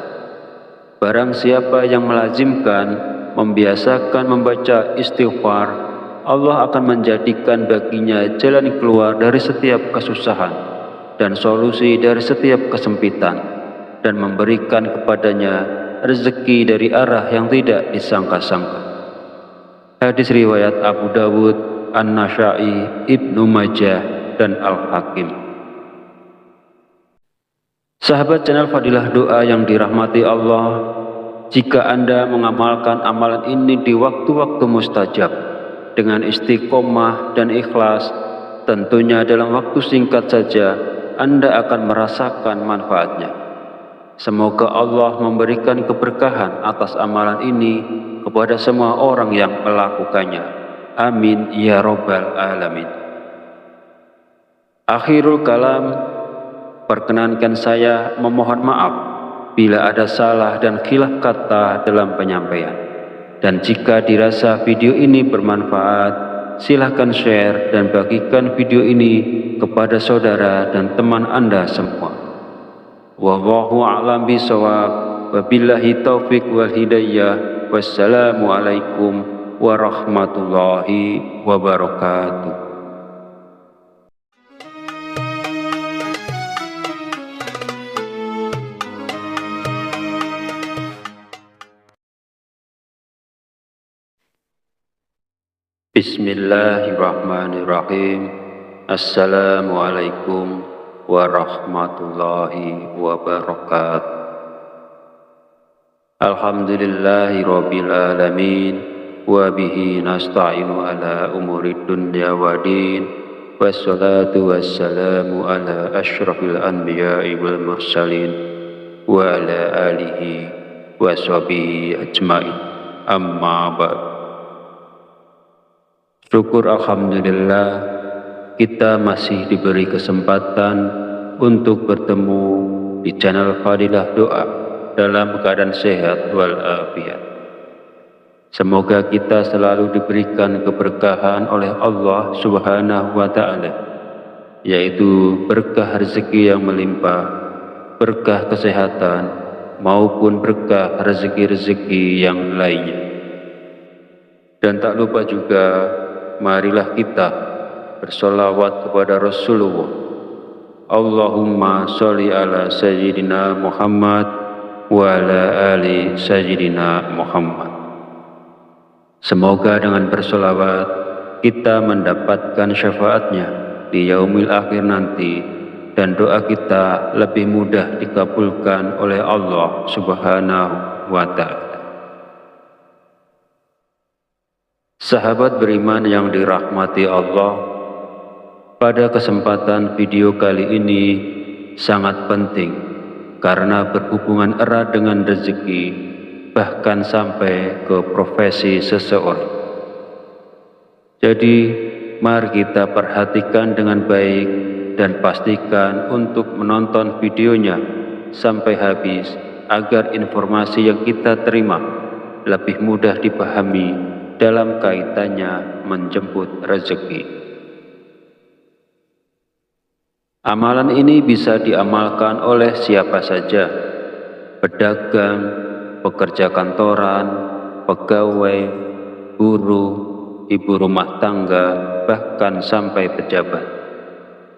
barang siapa yang melazimkan, membiasakan membaca istighfar, Allah akan menjadikan baginya jalan keluar dari setiap kesusahan dan solusi dari setiap kesempitan, dan memberikan kepadanya rezeki dari arah yang tidak disangka-sangka. Hadis riwayat Abu Dawud, An-Nasa'i, Ibnu Majah, dan Al-Hakim. Sahabat channel Fadilah Doa yang dirahmati Allah, jika Anda mengamalkan amalan ini di waktu-waktu mustajab dengan istiqomah dan ikhlas, tentunya dalam waktu singkat saja Anda akan merasakan manfaatnya. Semoga Allah memberikan keberkahan atas amalan ini kepada semua orang yang melakukannya. Amin ya Rabbal Alamin. Akhirul kalam, perkenankan saya memohon maaf bila ada salah dan khilaf kata dalam penyampaian. Dan jika dirasa video ini bermanfaat, silahkan share dan bagikan video ini kepada saudara dan teman Anda semua. Wallahu a'lam bishawab. Wabillahi taufiq wal hidayah. Wassalamualaikum warahmatullahi wabarakatuh. Bismillahirrahmanirrahim. Assalamualaikum warahmatullahi wabarakatuh. Alhamdulillahi rabbil alamin, wa bihi nasta'inu ala umurid dunya wa din, wassalatu wassalamu ala asyrafil anbiya'i wal mursalin, wa ala alihi wa sahbihi ajma'in. Amma ba'd. Syukur alhamdulillah kita masih diberi kesempatan untuk bertemu di channel Fadilah Doa dalam keadaan sehat walafiat. Semoga kita selalu diberikan keberkahan oleh Allah Subhanahu wa Ta'ala, yaitu berkah rezeki yang melimpah, berkah kesehatan, maupun berkah rezeki-rezeki yang lainnya. Dan tak lupa juga, marilah kita bersolawat kepada Rasulullah. Allahumma sholli ala Sayyidina Muhammad wa ala ali Sayyidina Muhammad. Semoga dengan bersolawat kita mendapatkan syafaatnya di yaumil akhir nanti, dan doa kita lebih mudah dikabulkan oleh Allah Subhanahu wa Ta'ala. Sahabat beriman yang dirahmati Allah, pada kesempatan video kali ini sangat penting karena berhubungan erat dengan rezeki, bahkan sampai ke profesi seseorang. Jadi, mari kita perhatikan dengan baik dan pastikan untuk menonton videonya sampai habis agar informasi yang kita terima lebih mudah dipahami dalam kaitannya menjemput rezeki. Amalan ini bisa diamalkan oleh siapa saja, pedagang, pekerja kantoran, pegawai, guru, ibu rumah tangga, bahkan sampai pejabat,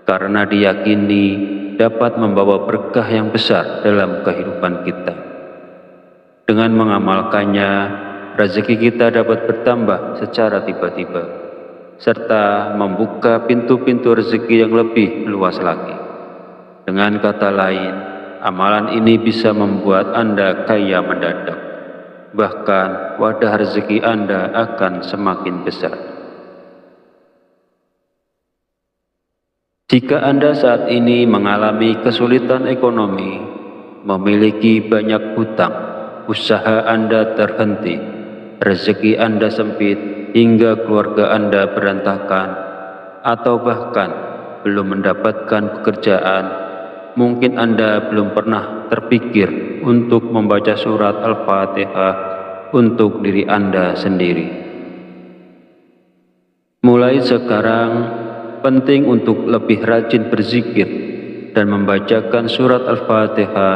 karena diyakini dapat membawa berkah yang besar dalam kehidupan kita. Dengan mengamalkannya, rezeki kita dapat bertambah secara tiba-tiba, serta membuka pintu-pintu rezeki yang lebih luas lagi. Dengan kata lain, amalan ini bisa membuat Anda kaya mendadak. Bahkan wadah rezeki Anda akan semakin besar. Jika Anda saat ini mengalami kesulitan ekonomi, memiliki banyak hutang, usaha Anda terhenti, rezeki Anda sempit, hingga keluarga Anda berantakan, atau bahkan belum mendapatkan pekerjaan, mungkin Anda belum pernah terpikir untuk membaca surat Al-Fatihah untuk diri Anda sendiri. Mulai sekarang, penting untuk lebih rajin berzikir dan membacakan surat Al-Fatihah,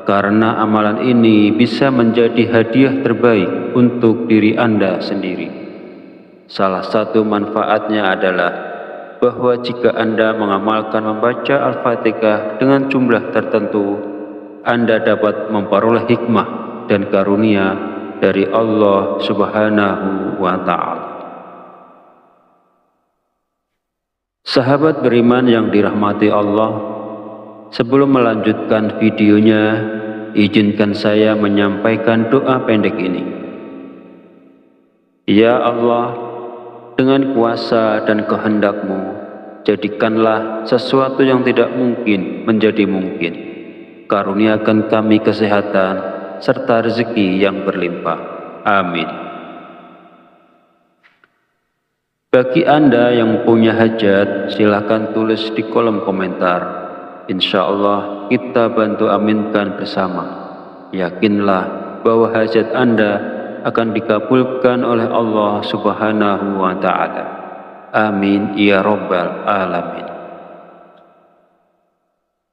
karena amalan ini bisa menjadi hadiah terbaik untuk diri Anda sendiri. Salah satu manfaatnya adalah bahwa jika Anda mengamalkan membaca Al-Fatihah dengan jumlah tertentu, Anda dapat memperoleh hikmah dan karunia dari Allah Subhanahu wa Ta'ala. Sahabat beriman yang dirahmati Allah, sebelum melanjutkan videonya, izinkan saya menyampaikan doa pendek ini. Ya Allah, dengan kuasa dan kehendak-Mu, jadikanlah sesuatu yang tidak mungkin menjadi mungkin. Karuniakan kami kesehatan serta rezeki yang berlimpah. Amin. Bagi Anda yang punya hajat, silakan tulis di kolom komentar. Insya Allah kita bantu aminkan bersama. Yakinlah bahwa hajat Anda akan dikabulkan oleh Allah Subhanahu wa Ta'ala. Amin ya Rabbal Alamin.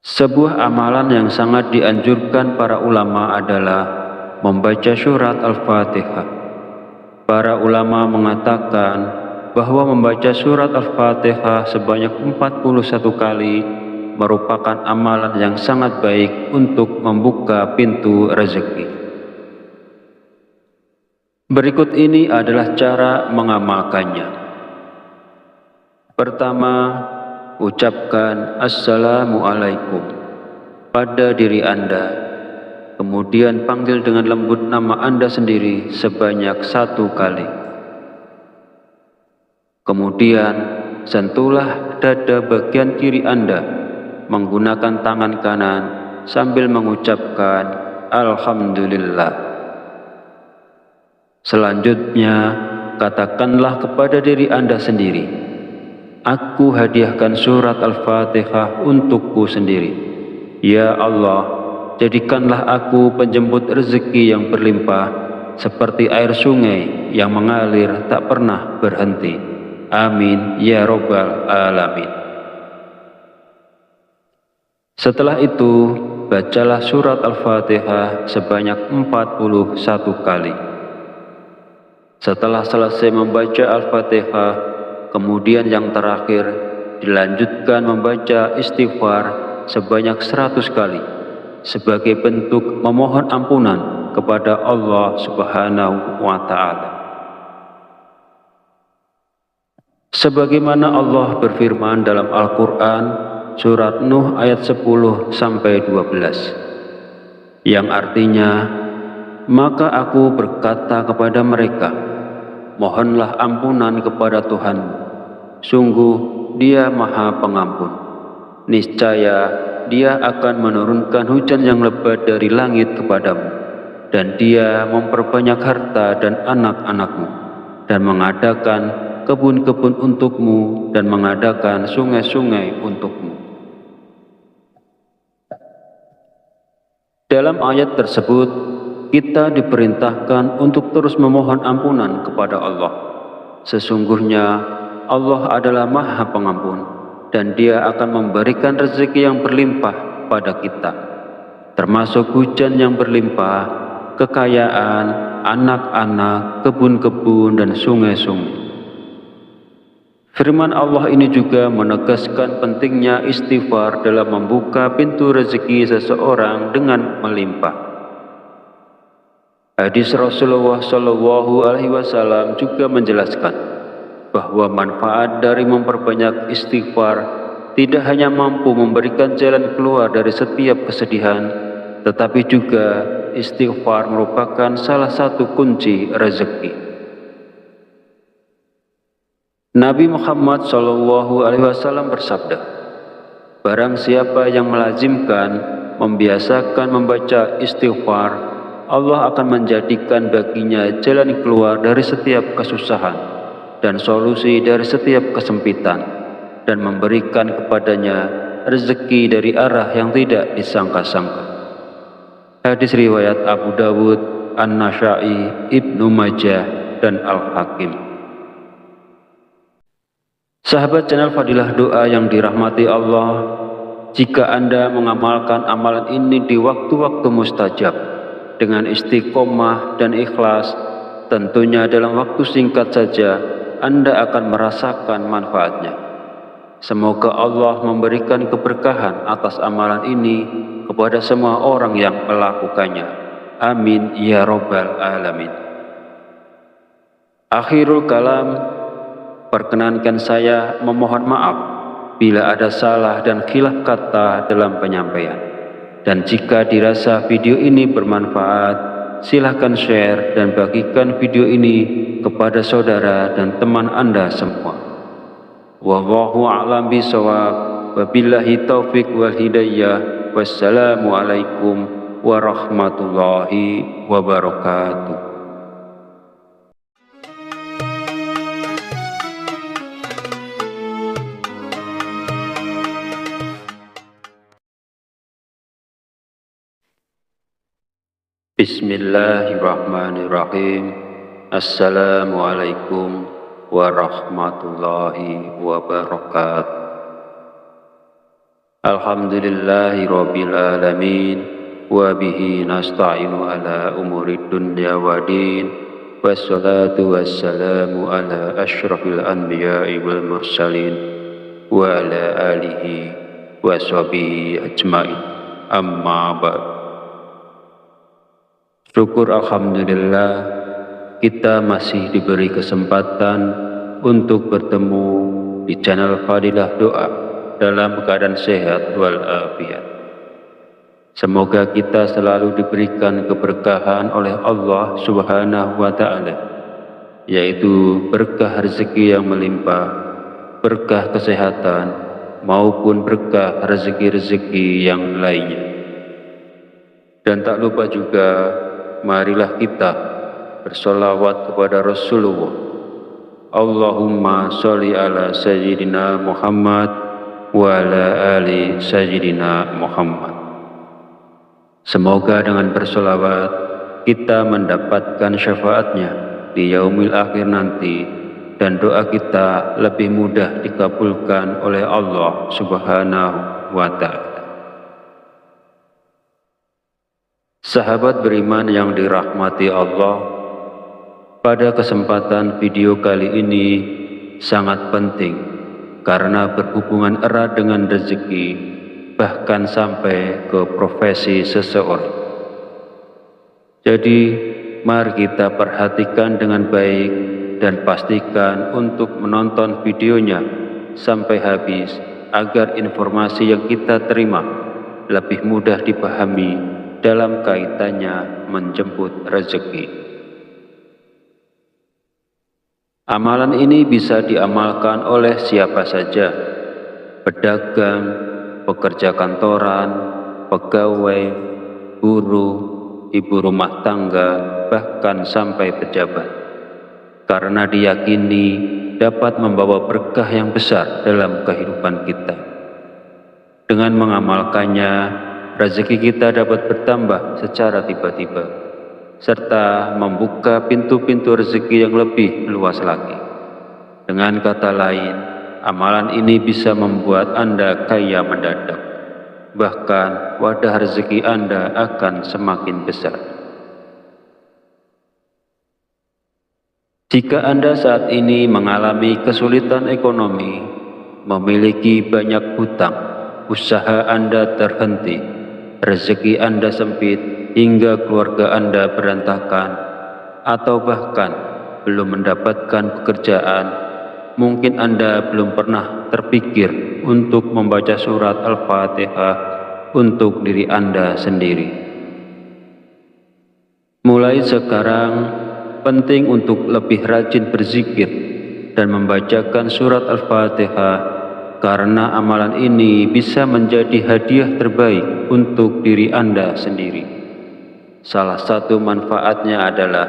Sebuah amalan yang sangat dianjurkan para ulama adalah membaca surat Al-Fatihah. Para ulama mengatakan bahwa membaca surat Al-Fatihah sebanyak 41 kali merupakan amalan yang sangat baik untuk membuka pintu rezeki. Berikut ini adalah cara mengamalkannya. Pertama, ucapkan Assalamualaikum pada diri Anda. Kemudian panggil dengan lembut nama Anda sendiri sebanyak 1 kali. Kemudian, sentuhlah dada bagian kiri Anda menggunakan tangan kanan sambil mengucapkan Alhamdulillah. Selanjutnya, katakanlah kepada diri Anda sendiri, aku hadiahkan surat Al-Fatihah untukku sendiri. Ya Allah, jadikanlah aku penjemput rezeki yang berlimpah, seperti air sungai yang mengalir tak pernah berhenti. Amin ya Rabbal Alamin. Setelah itu, bacalah surat Al-Fatihah sebanyak 41 kali. Setelah selesai membaca Al-Fatihah, kemudian yang terakhir dilanjutkan membaca istighfar sebanyak 100 kali sebagai bentuk memohon ampunan kepada Allah Subhanahu wa Ta'ala. Sebagaimana Allah berfirman dalam Al-Quran surat Nuh ayat 10-12, yang artinya, maka aku berkata kepada mereka, mohonlah ampunan kepada Tuhanmu, sungguh Dia Maha Pengampun. Niscaya Dia akan menurunkan hujan yang lebat dari langit kepadamu, dan Dia memperbanyak harta dan anak-anakmu, dan mengadakan kebun-kebun untukmu, dan mengadakan sungai-sungai untukmu. Dalam ayat tersebut, kita diperintahkan untuk terus memohon ampunan kepada Allah. Sesungguhnya Allah adalah Maha Pengampun, dan Dia akan memberikan rezeki yang berlimpah pada kita, termasuk hujan yang berlimpah, kekayaan, anak-anak, kebun-kebun, dan sungai-sungai. Firman Allah ini juga menegaskan pentingnya istighfar dalam membuka pintu rezeki seseorang dengan melimpah. Hadis Rasulullah Shallallahu Alaihi Wasallam juga menjelaskan bahwa manfaat dari memperbanyak istighfar tidak hanya mampu memberikan jalan keluar dari setiap kesedihan, tetapi juga istighfar merupakan salah satu kunci rezeki. Nabi Muhammad SAW bersabda, barang siapa yang melazimkan, membiasakan membaca istighfar, Allah akan menjadikan baginya jalan keluar dari setiap kesusahan dan solusi dari setiap kesempitan, dan memberikan kepadanya rezeki dari arah yang tidak disangka-sangka. Hadis riwayat Abu Dawud, An-Nasa'i, Ibnu Majah, dan Al-Hakim. Sahabat channel Fadilah Doa yang dirahmati Allah, jika Anda mengamalkan amalan ini di waktu-waktu mustajab dengan istiqomah dan ikhlas, tentunya dalam waktu singkat saja Anda akan merasakan manfaatnya. Semoga Allah memberikan keberkahan atas amalan ini kepada semua orang yang melakukannya. Amin ya Rabbal Alamin. Akhirul kalam, perkenankan saya memohon maaf bila ada salah dan khilaf kata dalam penyampaian. Dan jika dirasa video ini bermanfaat, silahkan share dan bagikan video ini kepada saudara dan teman Anda semua. Wallahu a'lam bishawab. Wabillahi taufik wal hidayah. Wassalamualaikum warahmatullahi wabarakatuh. Bismillahirrahmanirrahim. Assalamualaikum warahmatullahi wabarakatuh. Alhamdulillahi rabbil alamin, wa bihi nasta'inu ala umurid dunya wa din, wassalatu wassalamu ala asyrafil anbiya'i wal mursalin, wa ala alihi wa sahbihi ajma'in. Amma ba'd. Syukur alhamdulillah kita masih diberi kesempatan untuk bertemu di channel Fadilah Doa dalam keadaan sehat walafiat. Semoga kita selalu diberikan keberkahan oleh Allah Subhanahu wa Ta'ala, yaitu berkah rezeki yang melimpah, berkah kesehatan, maupun berkah rezeki-rezeki yang lainnya. Dan tak lupa juga, marilah kita bersolawat kepada Rasulullah. Allahumma sholli ala Sayyidina Muhammad wa ala ali Sayyidina Muhammad. Semoga dengan bersolawat kita mendapatkan syafaatnya di yaumil akhir nanti, dan doa kita lebih mudah dikabulkan oleh Allah Subhanahu wa Ta'ala. Sahabat beriman yang dirahmati Allah, pada kesempatan video kali ini sangat penting karena berhubungan erat dengan rezeki, bahkan sampai ke profesi seseorang. Jadi, mari kita perhatikan dengan baik dan pastikan untuk menonton videonya sampai habis agar informasi yang kita terima lebih mudah dipahami dalam kaitannya menjemput rezeki. Amalan ini bisa diamalkan oleh siapa saja, pedagang, pekerja kantoran, pegawai, buruh, ibu rumah tangga, bahkan sampai pejabat, karena diyakini dapat membawa berkah yang besar dalam kehidupan kita. Dengan mengamalkannya, rezeki kita dapat bertambah secara tiba-tiba, serta membuka pintu-pintu rezeki yang lebih luas lagi. Dengan kata lain, amalan ini bisa membuat Anda kaya mendadak. Bahkan wadah rezeki Anda akan semakin besar. Jika Anda saat ini mengalami kesulitan ekonomi, memiliki banyak hutang, usaha Anda terhenti, rezeki Anda sempit hingga keluarga Anda berantakan, atau bahkan belum mendapatkan pekerjaan, mungkin Anda belum pernah terpikir untuk membaca surat Al-Fatihah untuk diri Anda sendiri. Mulai sekarang, penting untuk lebih rajin berzikir dan membacakan surat Al-Fatihah, karena amalan ini bisa menjadi hadiah terbaik untuk diri Anda sendiri. Salah satu manfaatnya adalah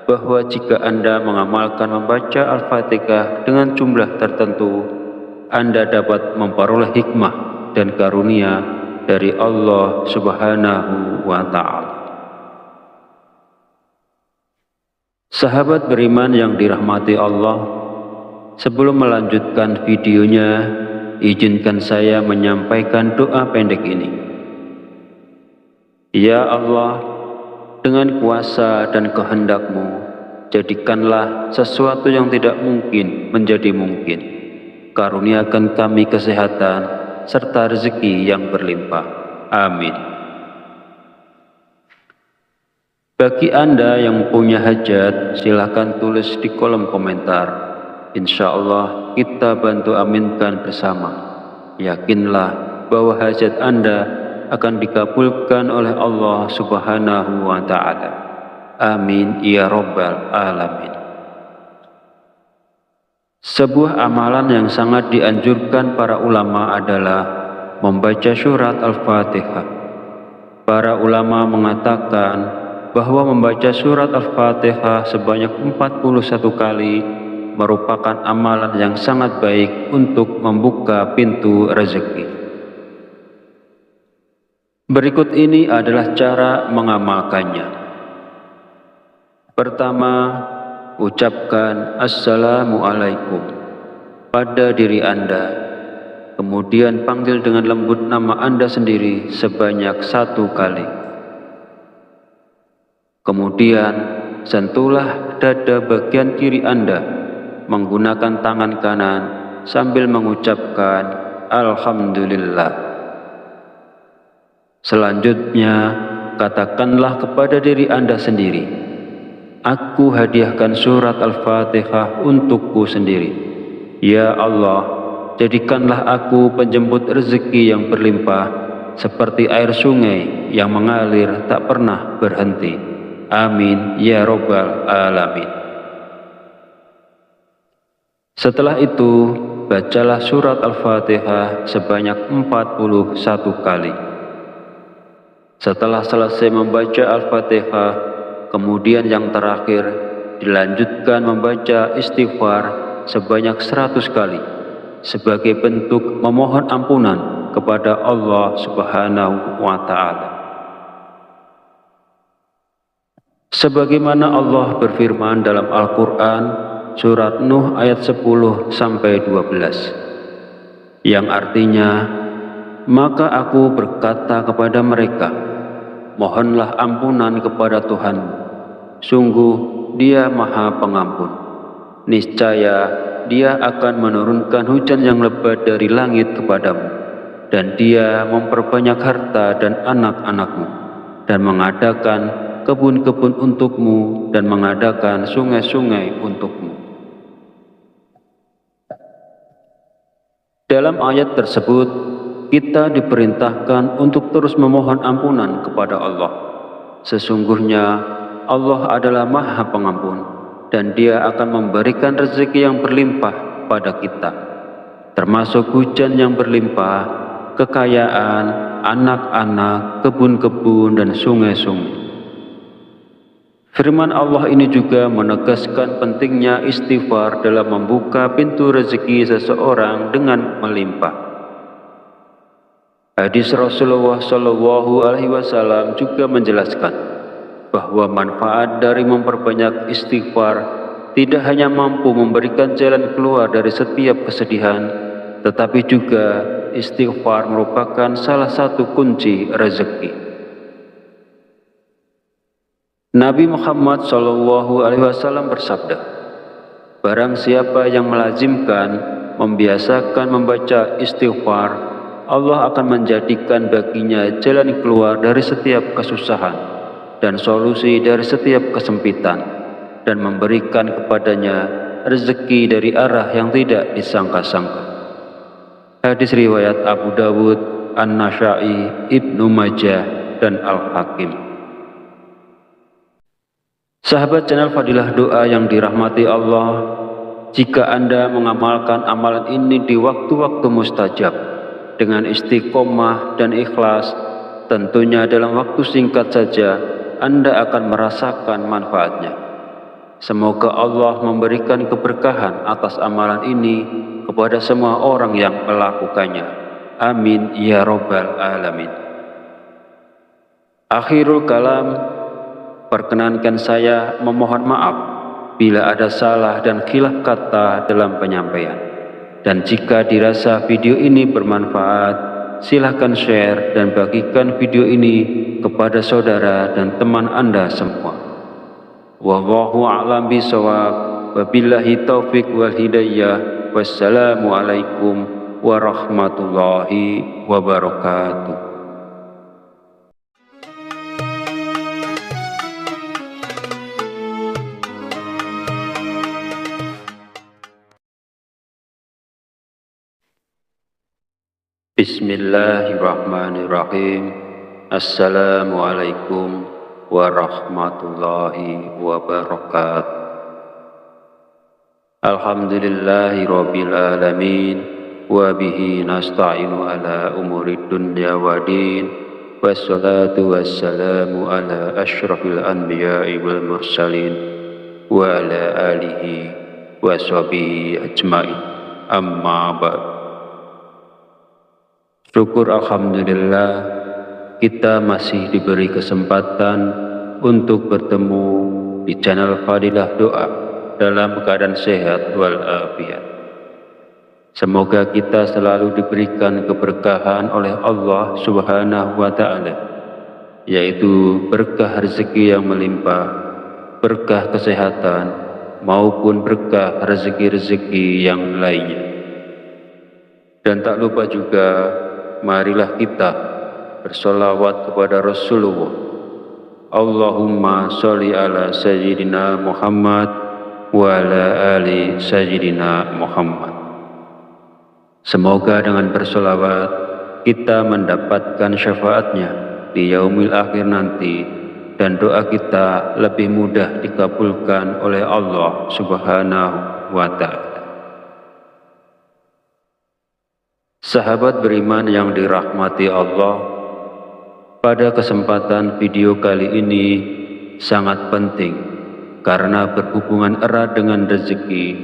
bahwa jika Anda mengamalkan membaca Al-Fatihah dengan jumlah tertentu, Anda dapat memperoleh hikmah dan karunia dari Allah Subhanahu wa Ta'ala. Sahabat beriman yang dirahmati Allah, sebelum melanjutkan videonya, izinkan saya menyampaikan doa pendek ini. Ya Allah, dengan kuasa dan kehendak-Mu, jadikanlah sesuatu yang tidak mungkin menjadi mungkin. Karuniakan kami kesehatan serta rezeki yang berlimpah. Amin. Bagi Anda yang punya hajat, silakan tulis di kolom komentar. Insya Allah kita bantu aminkan bersama. Yakinlah bahwa hajat Anda akan dikabulkan oleh Allah Subhanahu wa Ta'ala. Amin ya Rabbal Alamin. Sebuah amalan yang sangat dianjurkan para ulama adalah membaca surat Al-Fatihah. Para ulama mengatakan bahwa membaca surat Al-Fatihah sebanyak 41 kali merupakan amalan yang sangat baik untuk membuka pintu rezeki. Berikut ini adalah cara mengamalkannya. Pertama, ucapkan Assalamualaikum pada diri Anda, kemudian panggil dengan lembut nama Anda sendiri sebanyak 1 kali. Kemudian, sentuhlah dada bagian kiri Anda menggunakan tangan kanan sambil mengucapkan Alhamdulillah. Selanjutnya, katakanlah kepada diri Anda sendiri, aku hadiahkan surat Al-Fatihah untukku sendiri. Ya Allah, jadikanlah aku penjemput rezeki yang berlimpah, seperti air sungai yang mengalir tak pernah berhenti. Amin ya Rabbal Alamin. Setelah itu, bacalah surat Al-Fatihah sebanyak 41 kali. Setelah selesai membaca Al-Fatihah, kemudian yang terakhir dilanjutkan membaca istighfar sebanyak 100 kali sebagai bentuk memohon ampunan kepada Allah Subhanahu wa Ta'ala. Sebagaimana Allah berfirman dalam Al-Quran Surat Nuh ayat 10-12, yang artinya, maka aku berkata kepada mereka, mohonlah ampunan kepada Tuhanmu, sungguh Dia Maha Pengampun. Niscaya Dia akan menurunkan hujan yang lebat dari langit kepadamu, dan Dia memperbanyak harta dan anak-anakmu, dan mengadakan kebun-kebun untukmu, dan mengadakan sungai-sungai untukmu. Dalam ayat tersebut, kita diperintahkan untuk terus memohon ampunan kepada Allah. Sesungguhnya Allah adalah Maha Pengampun, dan Dia akan memberikan rezeki yang berlimpah pada kita, termasuk hujan yang berlimpah, kekayaan, anak-anak, kebun-kebun, dan sungai-sungai. Firman Allah ini juga menegaskan pentingnya istighfar dalam membuka pintu rezeki seseorang dengan melimpah. Hadis Rasulullah SAW juga menjelaskan bahwa manfaat dari memperbanyak istighfar tidak hanya mampu memberikan jalan keluar dari setiap kesedihan, tetapi juga istighfar merupakan salah satu kunci rezeki. Nabi Muhammad SAW bersabda, barang siapa yang melazimkan, membiasakan membaca istighfar, Allah akan menjadikan baginya jalan keluar dari setiap kesusahan dan solusi dari setiap kesempitan, dan memberikan kepadanya rezeki dari arah yang tidak disangka-sangka. Hadis riwayat Abu Dawud, An-Nasa'i, Ibnu Majah, dan Al-Hakim. Sahabat channel Fadilah Doa yang dirahmati Allah, jika Anda mengamalkan amalan ini di waktu-waktu mustajab dengan istiqomah dan ikhlas, tentunya dalam waktu singkat saja Anda akan merasakan manfaatnya. Semoga Allah memberikan keberkahan atas amalan ini kepada semua orang yang melakukannya. Amin ya Rabbal Alamin. Akhirul kalam, perkenankan saya memohon maaf bila ada salah dan khilaf kata dalam penyampaian. Dan jika dirasa video ini bermanfaat, silahkan share dan bagikan video ini kepada saudara dan teman Anda semua. Wallahu a'lam bishawab. Wabillahi taufik wal hidayah. Wassalamualaikum warahmatullahi wabarakatuh. Bismillahirrahmanirrahim. Assalamualaikum warahmatullahi wabarakatuh. Alhamdulillahi rabbil alamin, wa bihi nasta'inu ala umurid dunya wa din, wassalatu wassalamu ala asyrafil anbiya'i wal mursalin, wa ala alihi wa sahbihi ajma'in. Amma ba'd. Syukur alhamdulillah, kita masih diberi kesempatan untuk bertemu di channel Fadilah Doa dalam keadaan sehat walafiat. Semoga kita selalu diberikan keberkahan oleh Allah Subhanahu wa Ta'ala, yaitu berkah rezeki yang melimpah, berkah kesehatan, maupun berkah rezeki-rezeki yang lainnya. Dan tak lupa juga, marilah kita bersolawat kepada Rasulullah. Allahumma sholli ala Sayyidina Muhammad wa ala ali Sayyidina Muhammad. Semoga dengan bersolawat kita mendapatkan syafaatnya di yaumil akhir nanti, dan doa kita lebih mudah dikabulkan oleh Allah Subhanahu wa Ta'ala. Sahabat beriman yang dirahmati Allah, pada kesempatan video kali ini sangat penting karena berhubungan erat dengan rezeki,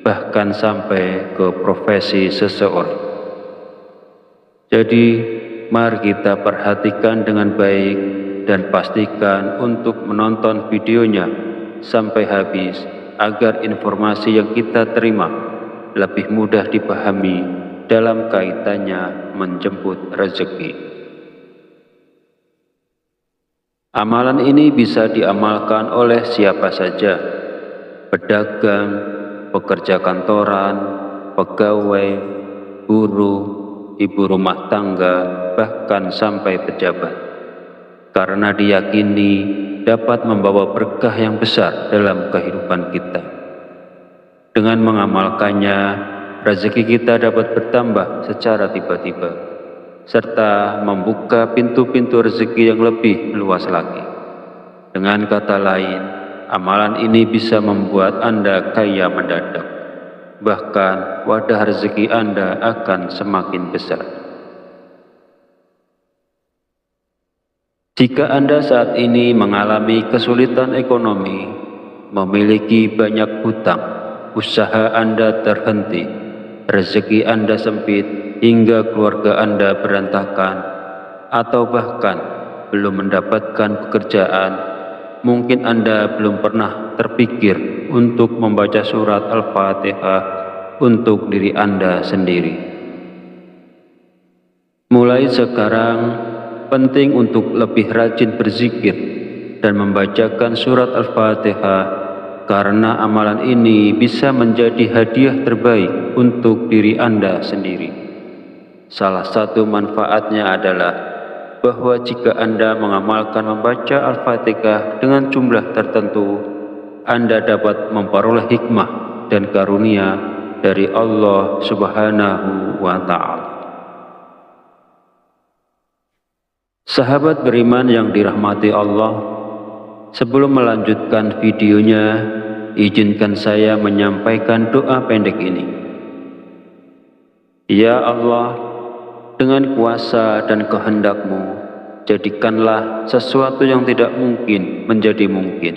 bahkan sampai ke profesi seseorang. Jadi, mari kita perhatikan dengan baik dan pastikan untuk menonton videonya sampai habis agar informasi yang kita terima lebih mudah dipahami dalam kaitannya menjemput rezeki. Amalan ini bisa diamalkan oleh siapa saja, pedagang, pekerja kantoran, pegawai, buruh, ibu rumah tangga, bahkan sampai pejabat, karena diyakini dapat membawa berkah yang besar dalam kehidupan kita. Dengan mengamalkannya, rezeki kita dapat bertambah secara tiba-tiba, serta membuka pintu-pintu rezeki yang lebih luas lagi. Dengan kata lain, amalan ini bisa membuat Anda kaya mendadak. Bahkan wadah rezeki Anda akan semakin besar. Jika Anda saat ini mengalami kesulitan ekonomi, memiliki banyak hutang, usaha Anda terhenti, rezeki Anda sempit hingga keluarga Anda berantakan, atau bahkan belum mendapatkan pekerjaan, mungkin Anda belum pernah terpikir untuk membaca surat Al-Fatihah untuk diri Anda sendiri. Mulai sekarang, penting untuk lebih rajin berzikir dan membacakan surat Al-Fatihah, karena amalan ini bisa menjadi hadiah terbaik untuk diri Anda sendiri. Salah satu manfaatnya adalah bahwa jika Anda mengamalkan membaca Al-Fatihah dengan jumlah tertentu, Anda dapat memperoleh hikmah dan karunia dari Allah Subhanahu wa Ta'ala. Sahabat beriman yang dirahmati Allah, sebelum melanjutkan videonya, izinkan saya menyampaikan doa pendek ini. Ya Allah, dengan kuasa dan kehendak-Mu, jadikanlah sesuatu yang tidak mungkin menjadi mungkin.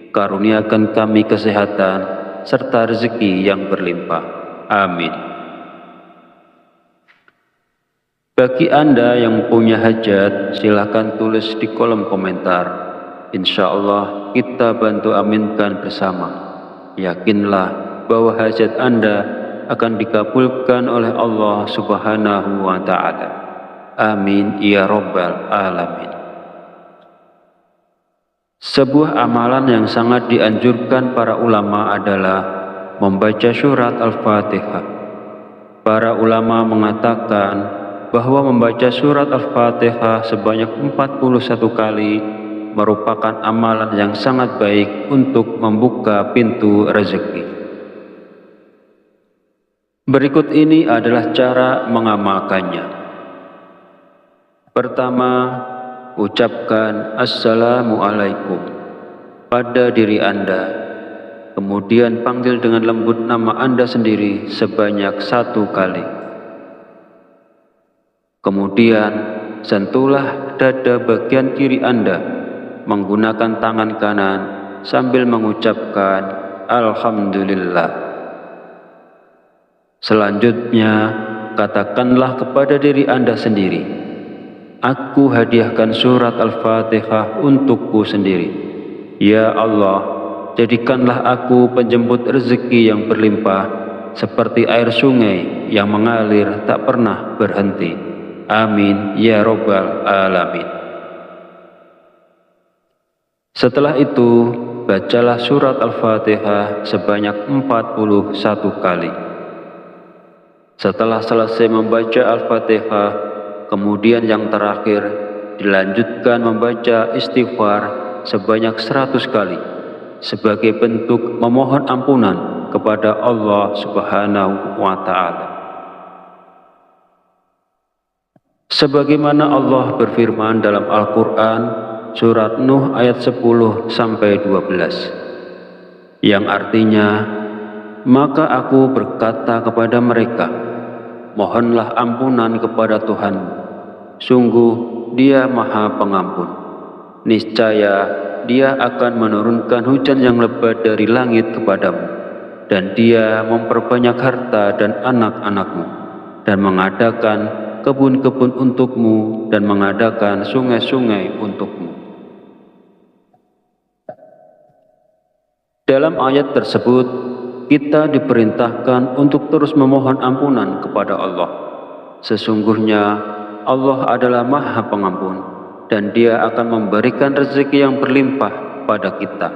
Karuniakan kami kesehatan serta rezeki yang berlimpah. Amin. Bagi Anda yang punya hajat, silakan tulis di kolom komentar. Insya Allah kita bantu aminkan bersama. Yakinlah bahwa hajat Anda akan dikabulkan oleh Allah Subhanahu wa Ta'ala. Amin ya Rabbal Alamin. Sebuah amalan yang sangat dianjurkan para ulama adalah membaca surat Al-Fatihah. Para ulama mengatakan bahwa membaca surat Al-Fatihah sebanyak 41 kali merupakan amalan yang sangat baik untuk membuka pintu rezeki. Berikut ini adalah cara mengamalkannya. Pertama, ucapkan Assalamualaikum pada diri Anda. Kemudian panggil dengan lembut nama Anda sendiri sebanyak 1 kali. Kemudian sentuhlah dada bagian kiri Anda menggunakan tangan kanan sambil mengucapkan Alhamdulillah. Selanjutnya, katakanlah kepada diri Anda sendiri, aku hadiahkan surat Al-Fatihah untukku sendiri. Ya Allah, jadikanlah aku penjemput rezeki yang berlimpah, seperti air sungai yang mengalir tak pernah berhenti. Amin ya Rabbal Alamin. Setelah itu, bacalah surat Al-Fatihah sebanyak 41 kali. Setelah selesai membaca Al-Fatihah, kemudian yang terakhir dilanjutkan membaca istighfar sebanyak 100 kali sebagai bentuk memohon ampunan kepada Allah Subhanahu wa Ta'ala. Sebagaimana Allah berfirman dalam Al-Quran surat Nuh ayat 10-12 yang artinya, maka aku berkata kepada mereka, mohonlah ampunan kepada Tuhanmu, sungguh Dia Maha Pengampun. Niscaya Dia akan menurunkan hujan yang lebat dari langit kepadamu, dan Dia memperbanyak harta dan anak-anakmu, dan mengadakan kebun-kebun untukmu, dan mengadakan sungai-sungai untukmu. Dalam ayat tersebut, kita diperintahkan untuk terus memohon ampunan kepada Allah. Sesungguhnya Allah adalah Maha Pengampun, dan Dia akan memberikan rezeki yang berlimpah pada kita,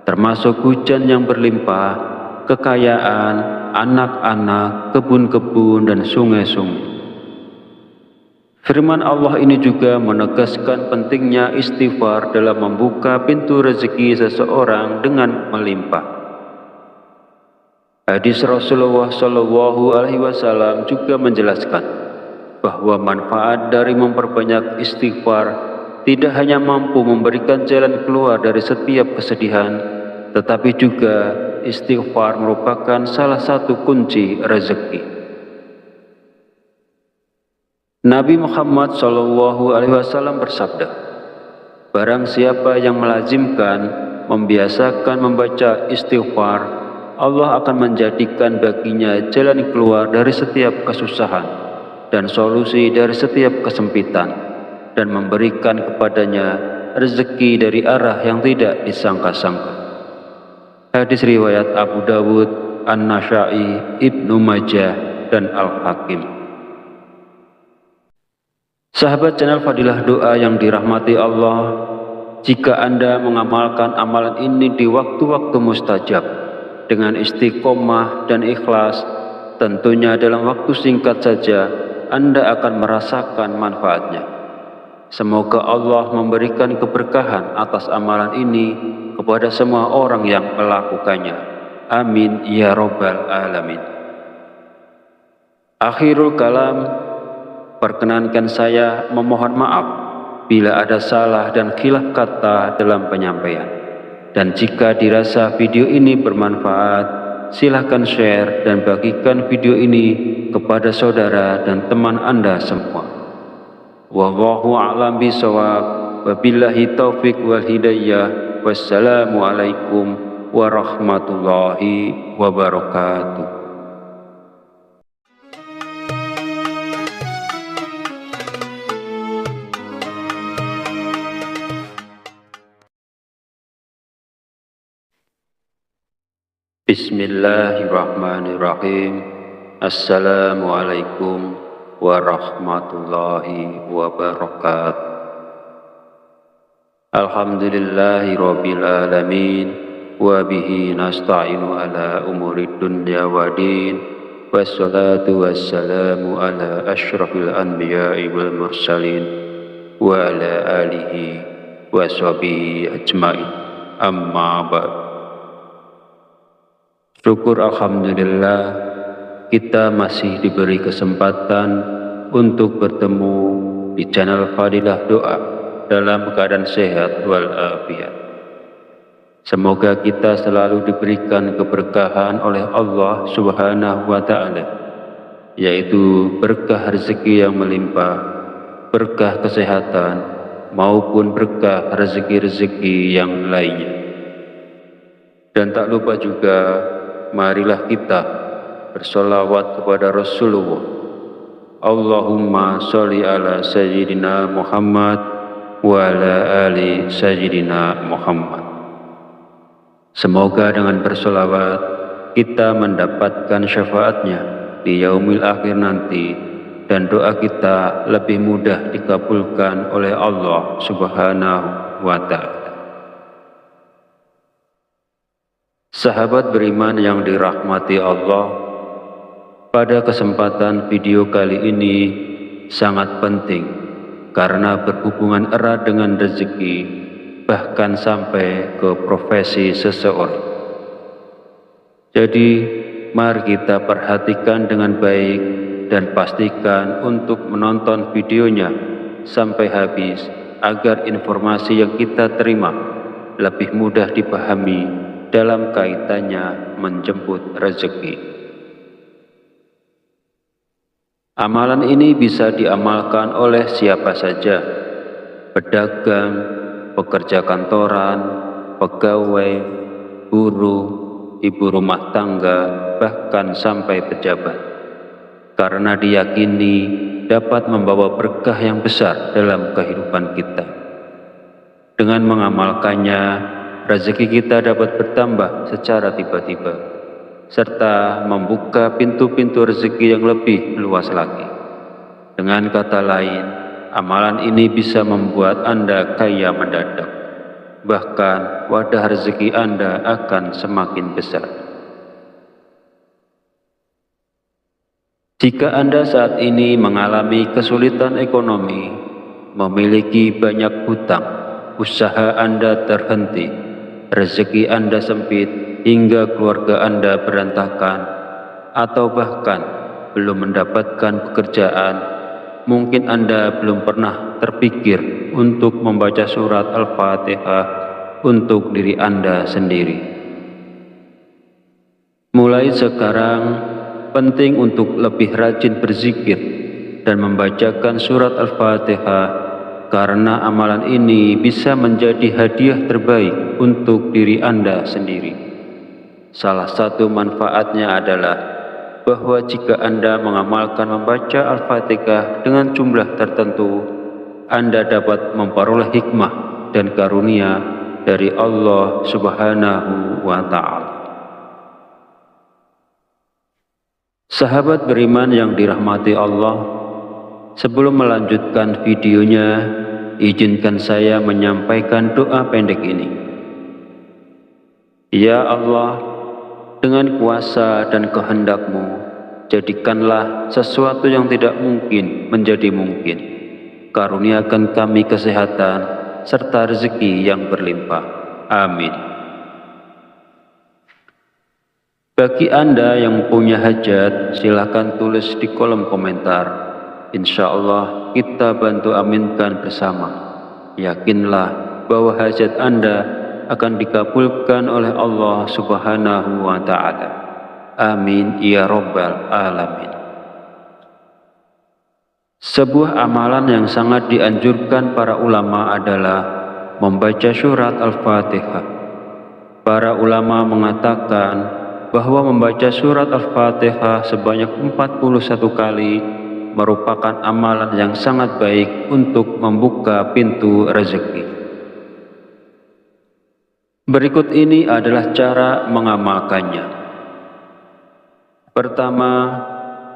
termasuk hujan yang berlimpah, kekayaan, anak-anak, kebun-kebun, dan sungai-sungai. Firman Allah ini juga menegaskan pentingnya istighfar dalam membuka pintu rezeki seseorang dengan melimpah. Hadis Rasulullah SAW juga menjelaskan bahwa manfaat dari memperbanyak istighfar tidak hanya mampu memberikan jalan keluar dari setiap kesedihan, tetapi juga istighfar merupakan salah satu kunci rezeki. Nabi Muhammad SAW bersabda, barang siapa yang melazimkan, membiasakan membaca istighfar, Allah akan menjadikan baginya jalan keluar dari setiap kesusahan dan solusi dari setiap kesempitan, dan memberikan kepadanya rezeki dari arah yang tidak disangka-sangka. Hadis riwayat Abu Dawud, An-Nasa'i, Ibnu Majah, dan Al-Hakim. Sahabat channel Fadilah Doa yang dirahmati Allah, jika Anda mengamalkan amalan ini di waktu-waktu mustajab dengan istiqomah dan ikhlas, tentunya dalam waktu singkat saja Anda akan merasakan manfaatnya. Semoga Allah memberikan keberkahan atas amalan ini kepada semua orang yang melakukannya. Amin ya Rabbal Alamin. Akhirul kalam, perkenankan saya memohon maaf bila ada salah dan khilaf kata dalam penyampaian. Dan jika dirasa video ini bermanfaat, silahkan share dan bagikan video ini kepada saudara dan teman Anda semua. Wallahu a'lam bishawab. Wabillahi taufik wal hidayah. Wassalamualaikum warahmatullahi wabarakatuh. Bismillahirrahmanirrahim. Assalamualaikum warahmatullahi wabarakatuh. Alhamdulillahi rabbil alamin, wa bihi nasta'inu ala umurid dunya waddin, wassalatu wassalamu ala asyrafil anbiya'i wal mursalin, wa ala alihi wa sahbihi ajma'in. Amma ba'd. Syukur alhamdulillah, kita masih diberi kesempatan untuk bertemu di channel Fadilah Doa dalam keadaan sehat walafiat. Semoga kita selalu diberikan keberkahan oleh Allah Subhanahu wa Ta'ala, yaitu berkah rezeki yang melimpah, berkah kesehatan, maupun berkah rezeki-rezeki yang lainnya. Dan tak lupa juga, marilah kita bersolawat kepada Rasulullah. Allahumma sholli ala Sayyidina Muhammad wa ala ali Sayyidina Muhammad. Semoga dengan bersolawat kita mendapatkan syafaatnya di yaumil akhir nanti, dan doa kita lebih mudah dikabulkan oleh Allah Subhanahu wa Ta'ala. Sahabat beriman yang dirahmati Allah, pada kesempatan video kali ini sangat penting karena berhubungan erat dengan rezeki, bahkan sampai ke profesi seseorang. Jadi, mari kita perhatikan dengan baik dan pastikan untuk menonton videonya sampai habis agar informasi yang kita terima lebih mudah dipahami dalam kaitannya menjemput rezeki. Amalan ini bisa diamalkan oleh siapa saja, pedagang, pekerja kantoran, pegawai, buruh, ibu rumah tangga, bahkan sampai pejabat, karena diyakini dapat membawa berkah yang besar dalam kehidupan kita. Dengan mengamalkannya, rezeki kita dapat bertambah secara tiba-tiba, serta membuka pintu-pintu rezeki yang lebih luas lagi. Dengan kata lain, amalan ini bisa membuat Anda kaya mendadak. Bahkan wadah rezeki Anda akan semakin besar. Jika Anda saat ini mengalami kesulitan ekonomi, memiliki banyak hutang, usaha Anda terhenti, rezeki Anda sempit, hingga keluarga Anda berantakan, atau bahkan belum mendapatkan pekerjaan, mungkin Anda belum pernah terpikir untuk membaca surat Al-Fatihah untuk diri Anda sendiri. Mulai sekarang, penting untuk lebih rajin berzikir dan membacakan surat Al-Fatihah, karena amalan ini bisa menjadi hadiah terbaik untuk diri Anda sendiri. Salah satu manfaatnya adalah bahwa jika Anda mengamalkan membaca Al-Fatihah dengan jumlah tertentu, Anda dapat memperoleh hikmah dan karunia dari Allah Subhanahu wa Ta'ala. Sahabat beriman yang dirahmati Allah, sebelum melanjutkan videonya, izinkan saya menyampaikan doa pendek ini. Ya Allah, dengan kuasa dan kehendak-Mu, Jadikanlah sesuatu yang tidak mungkin menjadi mungkin. Karuniakan kami kesehatan serta rezeki yang berlimpah. Amin. Bagi Anda yang punya hajat, silakan tulis di kolom komentar. Insya Allah kita bantu aminkan bersama. Yakinlah bahwa hajat Anda akan dikabulkan oleh Allah Subhanahu wa Ta'ala. Amin ya Rabbal Alamin. Sebuah amalan yang sangat dianjurkan para ulama adalah membaca surat Al-Fatihah. Para ulama mengatakan bahwa membaca surat Al-Fatihah sebanyak 41 kali merupakan amalan yang sangat baik untuk membuka pintu rezeki. Berikut ini adalah cara mengamalkannya. Pertama,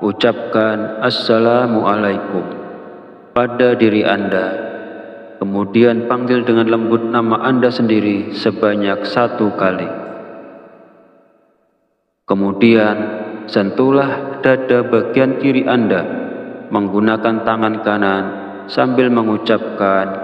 ucapkan Assalamualaikum pada diri Anda. Kemudian panggil dengan lembut nama Anda sendiri sebanyak 1 kali. Kemudian sentuhlah dada bagian kiri Anda menggunakan tangan kanan sambil mengucapkan